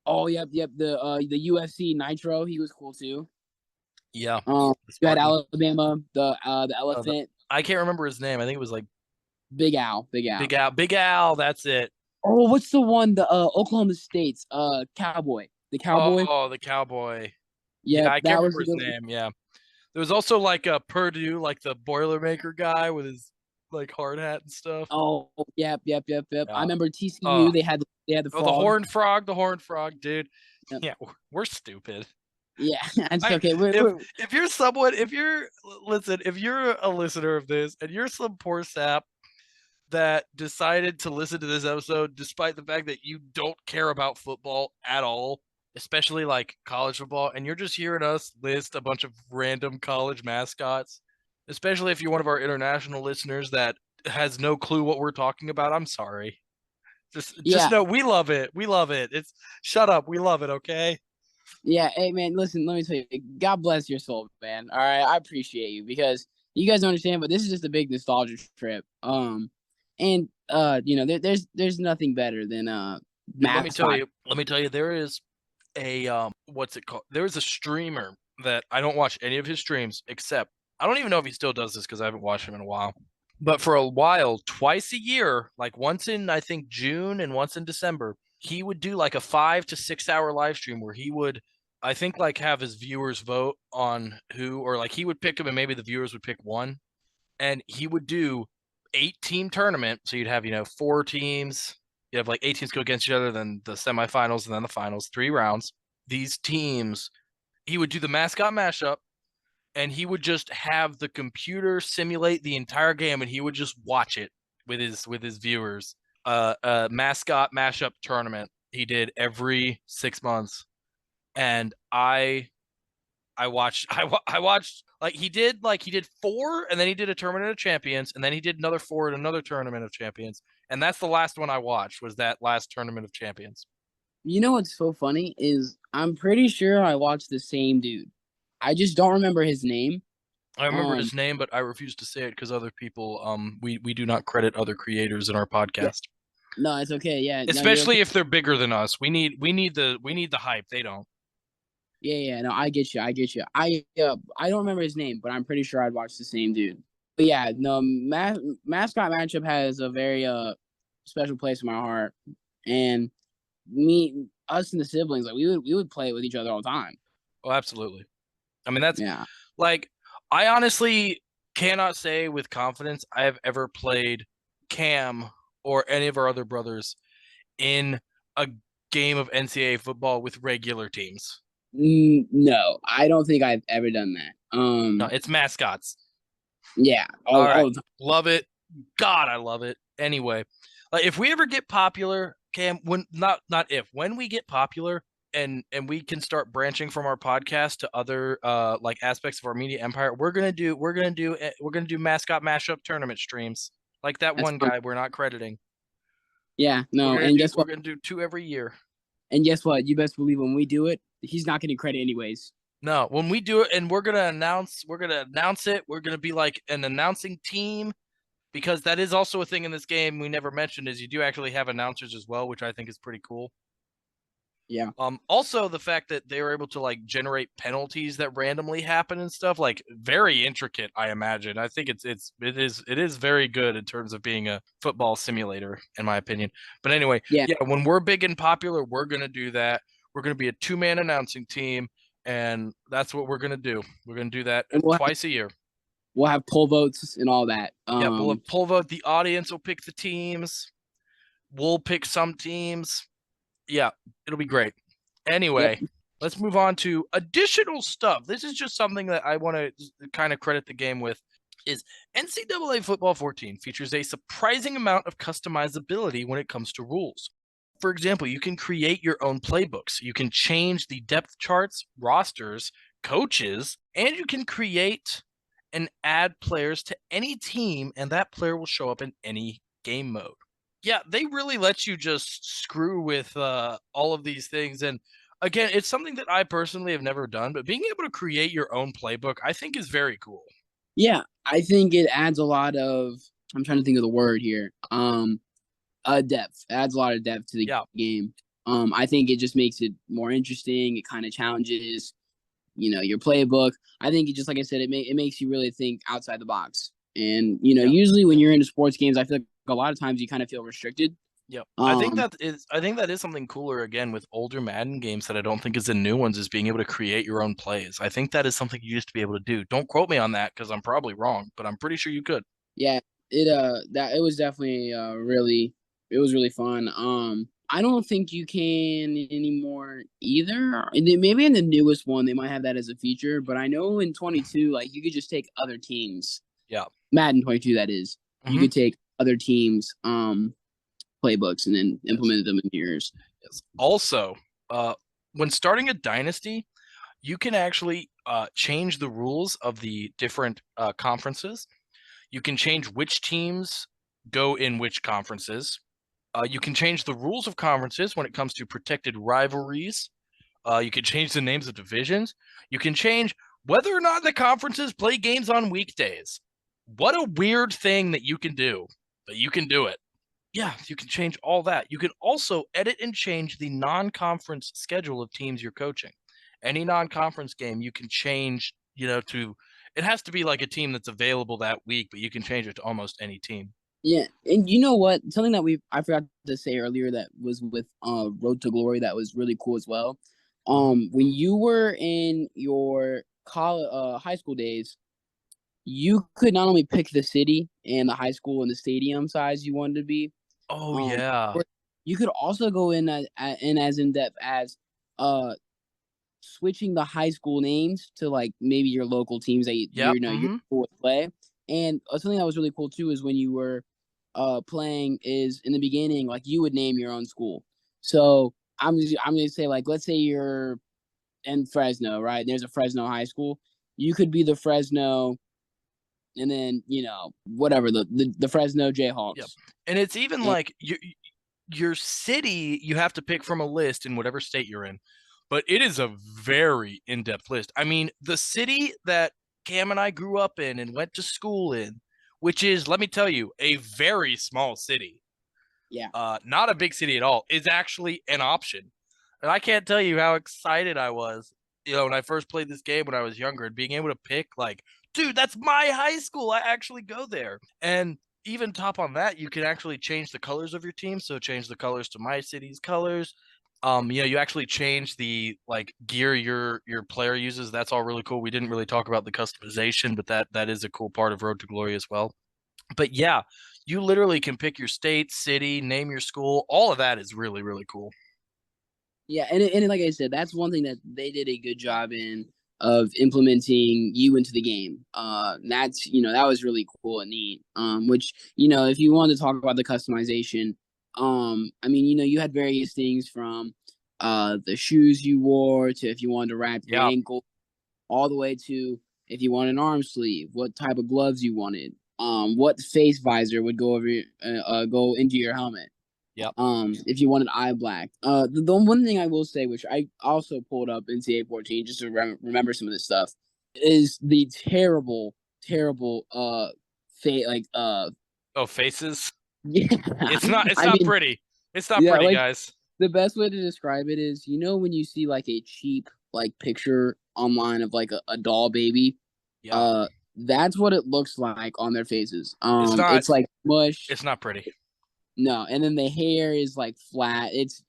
Oh yep. The UFC Nitro, he was cool too. Yeah. You had Alabama, the elephant. I can't remember his name. I think it was like Big Al. Big Al, that's it. Oh, what's the one? The Oklahoma State's Cowboy. The Cowboy. Oh, the Cowboy. Yeah, Yep, I can't that was remember a his good one. name. Yeah, there was also like a Purdue, like the Boilermaker guy with his like hard hat and stuff. Oh, yep. I Yeah. remember Uh, TCU. They had the oh, the frog. Horned Frog, dude. Yep. Yeah, we're stupid. Yeah, it's I okay. if if you're someone if you're listen if you're a listener of this and you're some poor sap that decided to listen to this episode despite the fact that you don't care about football at all, especially like college football, and you're just hearing us list a bunch of random college mascots, especially if you're one of our international listeners that has no clue what we're talking about, I'm sorry. Just Yeah, know we love it. We love it. It's shut up. We love it, okay? yeah. Hey, man, listen. Let me tell you. God bless your soul, man. All right, I appreciate you because you guys don't understand, but this is just a big nostalgia trip. And there's nothing better than Dude, mascot. let me tell you, there is a what's it called? There is a streamer that I don't watch any of his streams except I don't even know if he still does this because I haven't watched him in a while. But for a while, twice a year, like once in I think June and once in December, he would do like a 5 to 6 hour live stream where he would I think like have his viewers vote on who or like he would pick them and maybe the viewers would pick one and he would do 8 team tournament. So you'd have, 4 teams. You have like 8 teams go against each other, then the semifinals and then the finals, 3 rounds. These teams, he would do the mascot mashup and he would just have the computer simulate the entire game and he would just watch it with his viewers. Mascot mashup tournament he did every 6 months. And I watched like he did 4 and then he did a tournament of champions and then he did another 4 and another tournament of champions and that's the last one I watched was that last tournament of champions. You know what's so funny is I'm pretty sure I watched the same dude. I just don't remember his name. I remember Um, his name but I refuse to say it because other people we do not credit other creators in our yeah, podcast, no, it's okay. Yeah, no, you're okay. especially if they're bigger than us. We need the hype. They don't. Yeah, no, I get you. I don't remember his name, but I'm pretty sure I'd watch the same dude. But yeah, no, mascot matchup has a very special place in my heart, and us and the siblings, like we would play with each other all the time. Oh, absolutely. I mean, that's Yeah, like, I honestly cannot say with confidence I have ever played Cam or any of our other brothers in a game of NCAA football with regular teams. No, I don't think I've ever done that. No, it's mascots. Yeah, All right. all the time. Love it. God, I love it. Anyway, like if we ever get popular, Cam, when not if, when we get popular and we can start branching from our podcast to other like aspects of our media empire, we're gonna do mascot mashup tournament streams like that That's one fun. guy we're not crediting. Yeah, We're no, gonna and do guess we're what? gonna do 2 every year. And guess what? You best believe when we do it, he's not getting credit anyways. No, when we do it, and we're gonna announce it. We're gonna be like an announcing team because that is also a thing in this game we never mentioned is you do actually have announcers as well, which I think is pretty cool. Yeah, Also the fact that they were able to like generate penalties that randomly happen and stuff, like very intricate, I imagine. I think it is very good in terms of being a football simulator, in my opinion. But anyway, yeah, yeah, when we're big and popular, we're gonna do that. We're gonna be a 2-man announcing team, and that's what we're gonna do. We're gonna do that and twice a year. we'll have poll votes and all that. Yeah, we'll have poll vote. The audience will pick the teams. We'll pick some teams. Yeah, it'll be great. Yep. Anyway, let's move on to additional stuff. This is just something that I want to kind of credit the game with. Is NCAA Football 14 features a surprising amount of customizability when it comes to rules. For example, you can create your own playbooks. You can change the depth charts, rosters, coaches, and you can create and add players to any team, and that player will show up in any game mode. Yeah, they really let you just screw with all of these things. And again, it's something that I personally have never done, but being able to create your own playbook, I think is very cool. Yeah, I think it adds a lot of. I'm trying to think of the word here. Depth. It adds a lot of depth to the Yeah. game. I think it just makes it more interesting. It kind of challenges, your playbook. I think it just like I said, it makes you really think outside the box. And Yeah. usually when you're into sports games, I feel like a lot of times you kind of feel restricted. Yep. Um, I think that is something cooler again with older Madden games that I don't think is in new ones is being able to create your own plays. I think that is something you used to be able to do. Don't quote me on that because I'm probably wrong, but I'm pretty sure you could. yeah, it was definitely really it was really fun. I don't think you can anymore either. And then maybe in the newest one they might have that as a feature, but I know in 22 like you could just take other teams. Yeah. Madden 22 that is. You Hmm. could take other teams playbooks and then Yes. implement them in yours. Yes. Also, uh, when starting a dynasty, you can actually change the rules of the different conferences. You can change which teams go in which conferences. You can change the rules of conferences when it comes to protected rivalries. You can change the names of divisions. You can change whether or not the conferences play games on weekdays. What a weird thing that you can do, but you can do it. Yeah, you can change all that. You can also edit and change the non-conference schedule of teams you're coaching. Any non-conference game you can change, to it has to be like a team that's available that week, but you can change it to almost any team. Yeah, and you know what? Something that I forgot to say earlier that was with Road to Glory that was really cool as well. Uh-huh. When you were in your college high school days, you could not only pick the city and the high school and the stadium size you wanted to be, Oh um, yeah. or you could also go as in depth as uh switching the high school names to like maybe your local teams that Yep. your Mm-hmm. school would play. And something that was really cool too is when you were playing is in the beginning like you would name your own school. So I'm gonna say like let's say you're in Fresno, right? There's a Fresno high school. You could be the Fresno and then whatever the Fresno Yep. Jayhawks. And it's even And like your city you have to pick from a list in whatever state you're in. But it is a very in-depth list. I mean, the city that Cam and I grew up in and went to school in, which is, let me tell you, a very small city, yeah, not a big city at all, is actually an option. And I can't tell you how excited I was, when I first played this game when I was younger and being able to pick, like, dude, that's my high school. I actually go there. And even top on that, you can actually change the colors of your team. So change the colors to my city's colors. You actually change the like gear your player uses. That's all really cool. We didn't really talk about the customization, but that is a cool part of Road to Glory as well. But yeah, you literally can pick your state, city, name your school. All of that is really, really cool. yeah, and like I said, that's one thing that they did a good job in of implementing you into the game. That's that was really cool and neat. Which if you wanted to talk about the customization, I mean you had various things from the shoes you wore to if you wanted to wrap your Yeah. ankle, all the way to if you want an arm sleeve, what type of gloves you wanted, what face visor would go over go into your helmet, Yep. if you wanted eye black. The one thing I will say, which I also pulled up NCAA 14 just to remember some of this stuff, is the terrible like Oh, faces. yeah. It's I not mean, pretty. It's not yeah, pretty, like guys. the best way to describe it is when you see like a cheap like picture online of like a doll baby, Yeah. uh that's what it looks like on their faces. It's not It's like mush. it's not pretty. No, and then the hair is like flat. It's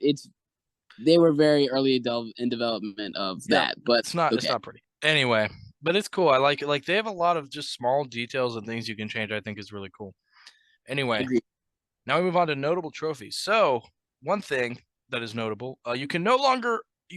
they were very early in development of Yep. that, but It's okay, not pretty. Anyway, but it's cool. I like it. Like they have a lot of just small details and things you can change, I think is really cool. Anyway, agreed. now we move on to notable trophies. So, one thing that is notable, you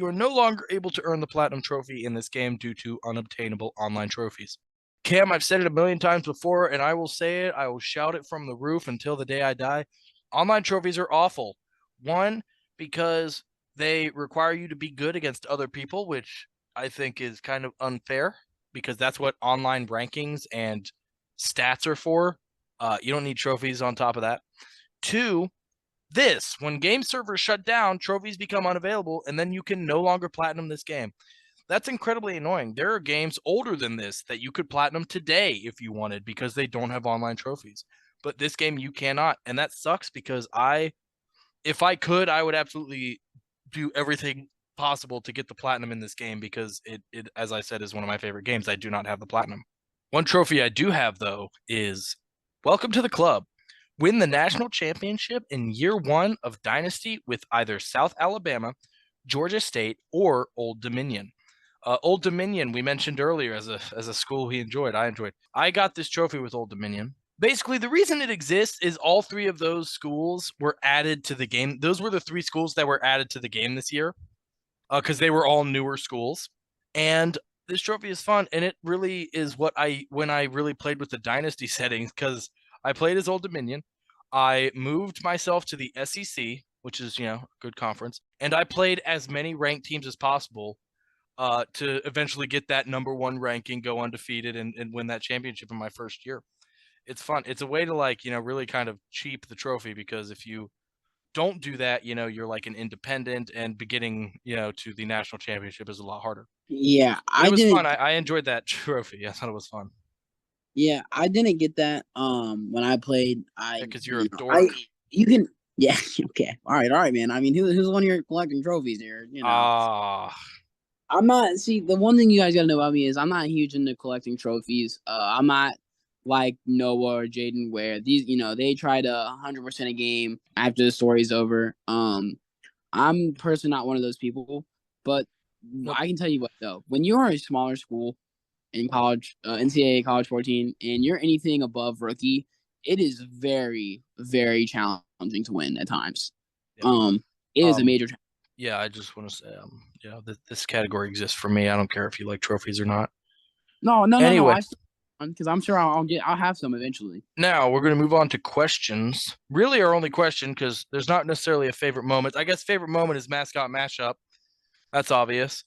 are no longer able to earn the platinum trophy in this game due to unobtainable online trophies. Cam, I've said it a million times before, and I will say it. I will shout it from the roof until the day I die. Online trophies are awful. One, because they require you to be good against other people, which I think is kind of unfair because that's what online rankings and stats are for. You don't need trophies on top of that. Two, when game servers shut down, trophies become unavailable, and then you can no longer platinum this game. That's incredibly annoying. There are games older than this that you could platinum today if you wanted because they don't have online trophies. But this game you cannot, and that sucks because if I could, I would absolutely do everything possible to get the platinum in this game because it as I said is one of my favorite games. I do not have the platinum. One trophy I do have though is Welcome to the Club. Win the national championship in year one of Dynasty with either South Alabama, Georgia State, or Old Dominion. Old Dominion, we mentioned earlier as a school we enjoyed. I enjoyed. I got this trophy with Old Dominion. Basically, the reason it exists is all three of those schools were added to the game. Those were the three schools that were added to the game this year because they were all newer schools. And this trophy is fun, and it really is when I really played with the Dynasty settings because I played as Old Dominion. I moved myself to the SEC, which is a good conference, and I played as many ranked teams as possible to eventually get that number one ranking, go undefeated, and win that championship in my first year. It's fun. It's a way to really kind of cheap the trophy because if you don't do that, you're like an independent and getting, to the national championship is a lot harder. Yeah, But it I was fun. didn't. I enjoyed that trophy. I thought it was fun. Yeah, I didn't get that. When I played, Yeah, because you're a dork. you can. Yeah, okay, all right, man. I mean, who's the one here collecting trophies here? Ah, I'm not. See, the one thing you guys gotta know about me is I'm not huge into collecting trophies. I'm not like Noah or Jaden, where these, they try to 100% a game after the story's over. I'm personally not one of those people, but nope. I can tell you what though, when you are a smaller school in college, NCAA College 14, and you're anything above rookie, it is very, very challenging to win at times. Yeah. It is a major. Yeah, I just want to say, this category exists for me. I don't care if you like trophies or not. No. Anyway, Because I'm sure I'll have some eventually. now we're going to move on to questions. Really, our only question, because there's not necessarily a favorite moment. I guess favorite moment is mascot mashup. That's obvious.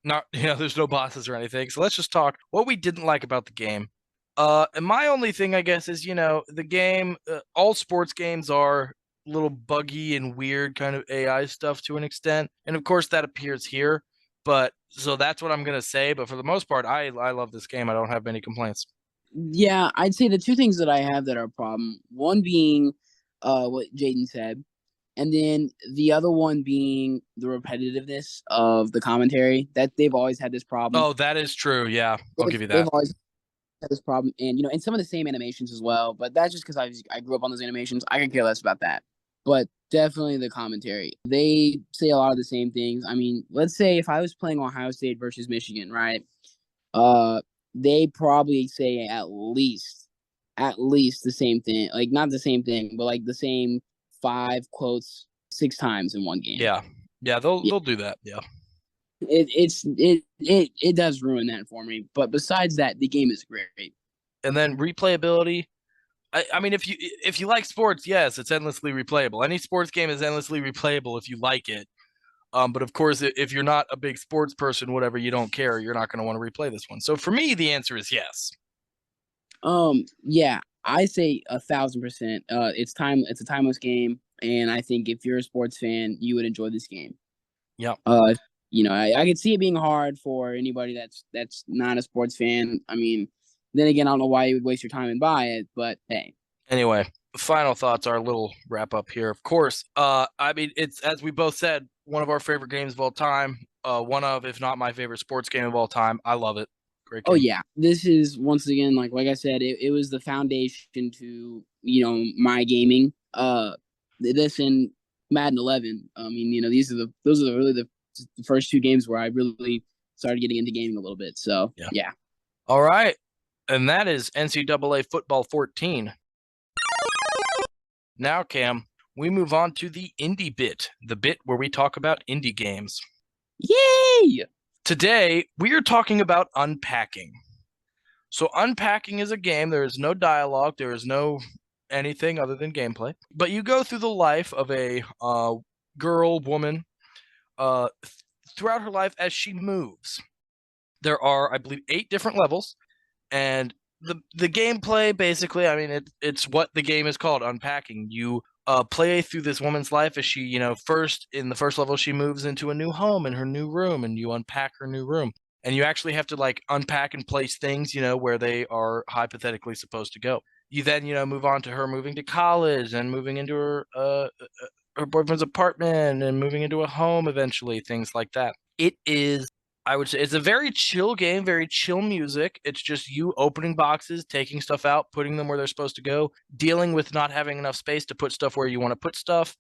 Not, there's no bosses or anything. So let's just talk what we didn't like about the game. And my only thing, I guess, is the game. All sports games are a little buggy and weird, kind of AI stuff to an extent, and of course that appears here. But so that's what I'm gonna say. But for the most part, I love this game. I don't have many complaints. Yeah, I'd say the two things that I have that are a problem. One being, what Jaden said, and then the other one being the repetitiveness of the commentary. That they've always had this problem. Oh, that is true. Yeah, I'll give you They've that. always had this problem, and and some of the same animations as well. But that's just because I grew up on those animations. I could care less about that. But definitely the commentary. They say a lot of the same things. I mean, let's say if I was playing Ohio State versus Michigan, right? Uh, they probably say at least the same thing. Like not the same thing, but like the same 5 quotes 6 times in one game. Yeah, they'll do that. Yeah. It does ruin that for me. But besides that, the game is great. And then replayability. I mean, if you like sports, yes, it's endlessly replayable. Any sports game is endlessly replayable if you like it. But of course, if you're not a big sports person, whatever, you don't care, you're not going to want to replay this one. So for me, the answer is yes. Yeah, I say 1,000%. It's time. It's a timeless game, and I think if you're a sports fan, you would enjoy this game. Yeah. I could see it being hard for anybody that's not a sports fan. I mean, then again, I don't know why you would waste your time and buy it, but hey. Anyway, final thoughts, our little wrap up here. Of course, I mean, it's as we both said, one of our favorite games of all time. One of, if not my favorite sports game of all time. I love it. Great game. Oh yeah, this is once again like I said, it was the foundation to my gaming. This and Madden 11. I mean, those are really the first two games where I really started getting into gaming a little bit. So yeah. All right, and that is NCAA Football 14. Now, Cam, we move on to the indie bit, the bit where we talk about indie games. Yay! Today, we are talking about Unpacking. So, Unpacking is a game. There is no dialogue. There is no anything other than gameplay. But you go through the life of a woman, throughout her life as she moves. There are, I believe, 8 different levels, and the gameplay basically, I mean, it's what the game is called, Unpacking. You play through this woman's life as she, first in the first level, she moves into a new home in her new room, and you unpack her new room, and you actually have to like unpack and place things, where they are hypothetically supposed to go. You then, move on to her moving to college and moving into her boyfriend's apartment and moving into a home eventually, things like that. It is, I would say it's a very chill game, very chill music. It's just you opening boxes, taking stuff out, putting them where they're supposed to go, dealing with not having enough space to put stuff where you want to put stuff.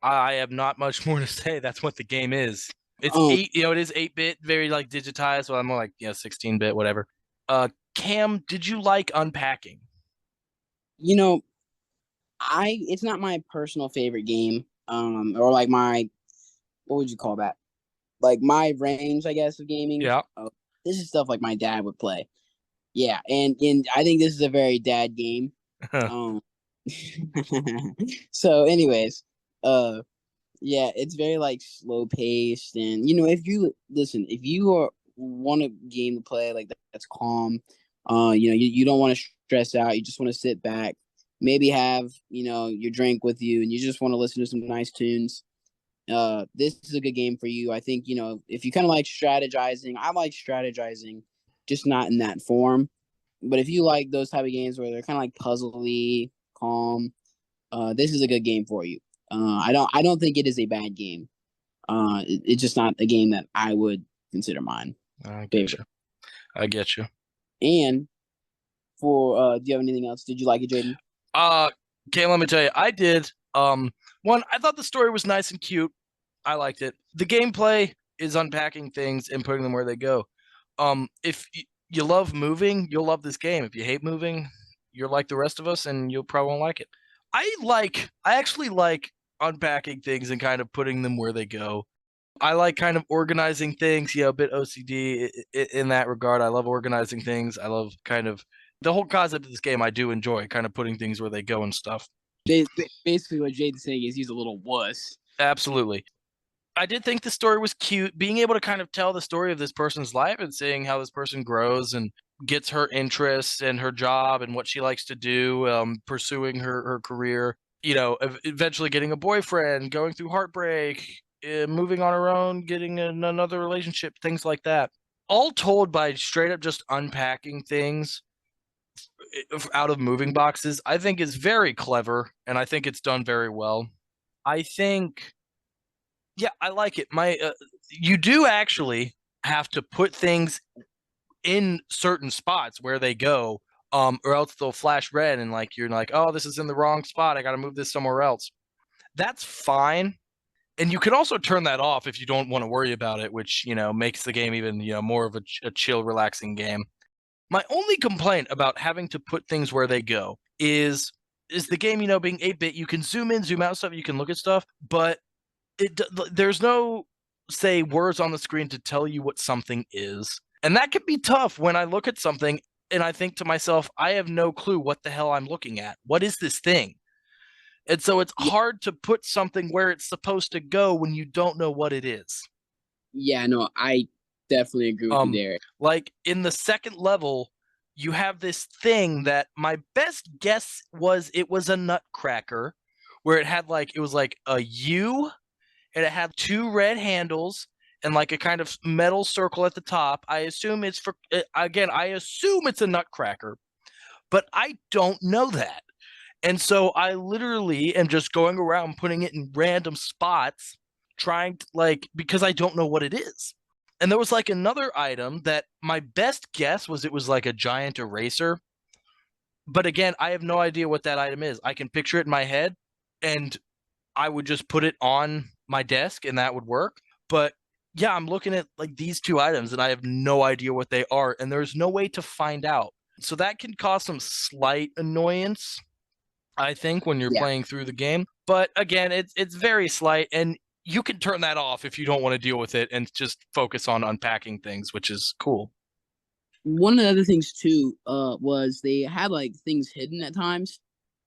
I have not much more to say. That's what the game is. It's Um, it is 8-bit, very like digitized. Well, I'm more like 16-bit, whatever. Uh, Cam, did you like Unpacking? you know, it's not my personal favorite game. Or like my what would you call that? Like my range, I guess, of gaming. Yeah. This is stuff like my dad would play. Yeah, and I think this is a very dad game. Um, so anyways, uh, yeah, it's very like slow paced, and if you listen, if you want a game to play like that's calm, you don't want to stress out, you just want to sit back, maybe have your drink with you, and you just want to listen to some nice tunes. This is a good game for you. I think if you kind of like strategizing, I like strategizing, just not in that form. But if you like those type of games where they're kind of like puzzly, calm, this is a good game for you. I don't think it is a bad game. It's just not a game that I would consider mine I get favorite. you. I get you. And for do you have anything else? Did you like it, Jaden? Cam, let me tell you, I did. One, I thought the story was nice and cute. I liked it. The gameplay is unpacking things and putting them where they go. If you love moving, you'll love this game. If you hate moving, you're like the rest of us, and you'll probably won't like it. I actually like unpacking things and kind of putting them where they go. I like kind of organizing things, a bit OCD in that regard. I love organizing things. I love kind of the whole concept of this game. I do enjoy kind of putting things where they go and stuff. Basically, what Jaden's saying is he's a little wuss. Absolutely. I did think the story was cute. Being able to kind of tell the story of this person's life and seeing how this person grows and gets her interests and her job and what she likes to do, pursuing her career, eventually getting a boyfriend, going through heartbreak, moving on her own, getting in another relationship, things like that. All told by straight up just unpacking things out of moving boxes, I think is very clever, and I think it's done very well. I think yeah, I like it. You do actually have to put things in certain spots where they go, or else they'll flash red and like you're like, oh, this is in the wrong spot. I got to move this somewhere else. That's fine, and you can also turn that off if you don't want to worry about it, which makes the game even more of a chill, relaxing game. My only complaint about having to put things where they go is the game, being 8-bit. You can zoom in, zoom out stuff. You can look at stuff, but there's no say words on the screen to tell you what something is, and that can be tough when I look at something and I think to myself, I have no clue what the hell I'm looking at. What is this thing? And so it's Yeah, hard to put something where it's supposed to go when you don't know what it is. yeah, no, I definitely agree with you there. Like in the second level, you have this thing that my best guess was it was a nutcracker, where it was like a U and it had two red handles and like a kind of metal circle at the top. I assume it's for again, I assume it's a nutcracker, but I don't know that. And so I literally am just going around putting it in random spots, trying to because I don't know what it is. And there was like another item that my best guess was it was like a giant eraser. But again, I have no idea what that item is. I can picture it in my head and I would just put it on my desk and that would work. But yeah, I'm looking at like these two items and I have no idea what they are, and there's no way to find out. So that can cause some slight annoyance, I think, when you're Yeah. playing through the game. But again, it's very slight, and you can turn that off if you don't want to deal with it and just focus on unpacking things, which is cool. One of the other things too, was they had like things hidden at times,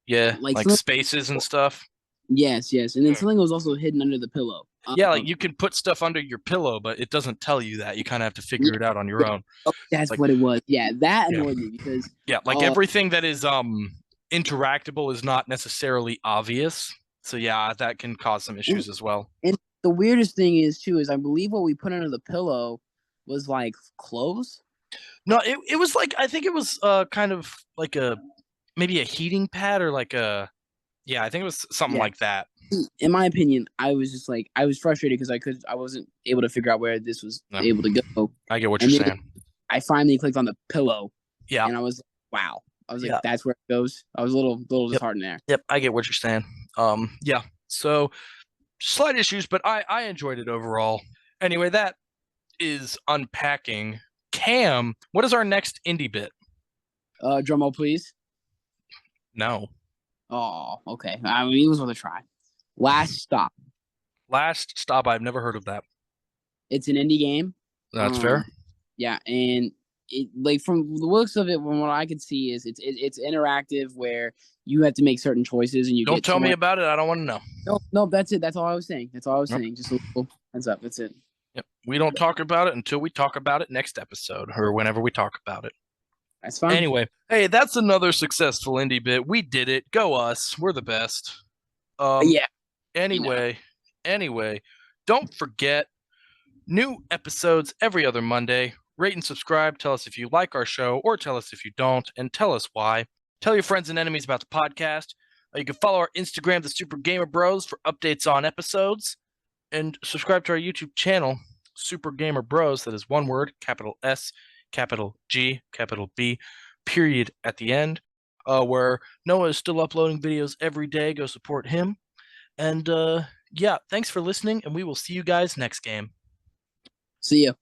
Yeah, like like something. spaces and stuff. Yes, yes, and then something was also hidden under the pillow. Yeah, like you can put stuff under your pillow, but it doesn't tell you that. You kind of have to Yeah, figure it out on your yeah. own. Oh, that's Like, what it was. Yeah, that yeah. annoyed me because Yeah, like uh, everything that is interactable is not necessarily obvious. So yeah, that can cause some and, issues as well. and the weirdest thing is too is I believe what we put under the pillow was like clothes. No, it was like I think it was kind of like a maybe a heating pad or like a yeah, I think it was something Yeah, like that. in my opinion, I was just like I was frustrated because I wasn't able to figure out where this was No, able to go, I get what you're and then saying. I finally clicked on the pillow, Yeah. and I was like, wow. I was like, Yeah. that's where it goes. I was a little Yep. disheartened there. Yep. I get what you're saying. Yeah. So slight issues, but I enjoyed it overall. Anyway, that is unpacking. Cam, what is our next indie bit? Drum roll, please. No. Oh, okay. I mean, it was worth a try. Last stop. Last stop. I've never heard of that. It's an indie game. That's fair. Yeah, and it like from the looks of it, from what I could see, is it's interactive where you have to make certain choices and you Don't get tell me 20. about it. I don't want to know. No, that's it. That's all I was saying. That's all I was Yep. saying. Just a little heads up. That's it. Yep. We don't talk about it until we talk about it next episode or whenever we talk about it. That's fine. Anyway, hey, that's another successful indie bit. We did it. Go us. We're the best. Yeah. Anyway, don't forget new episodes every other Monday. Rate and subscribe. Tell us if you like our show or tell us if you don't and tell us why. Tell your friends and enemies about the podcast. You can follow our Instagram, the Super Gamer Bros, for updates on episodes. And subscribe to our YouTube channel, Super Gamer Bros. That is one word, capital S, capital G, capital B, period at the end, where Noah is still uploading videos every day. Go support him. And yeah, thanks for listening, and we will see you guys next game. See ya.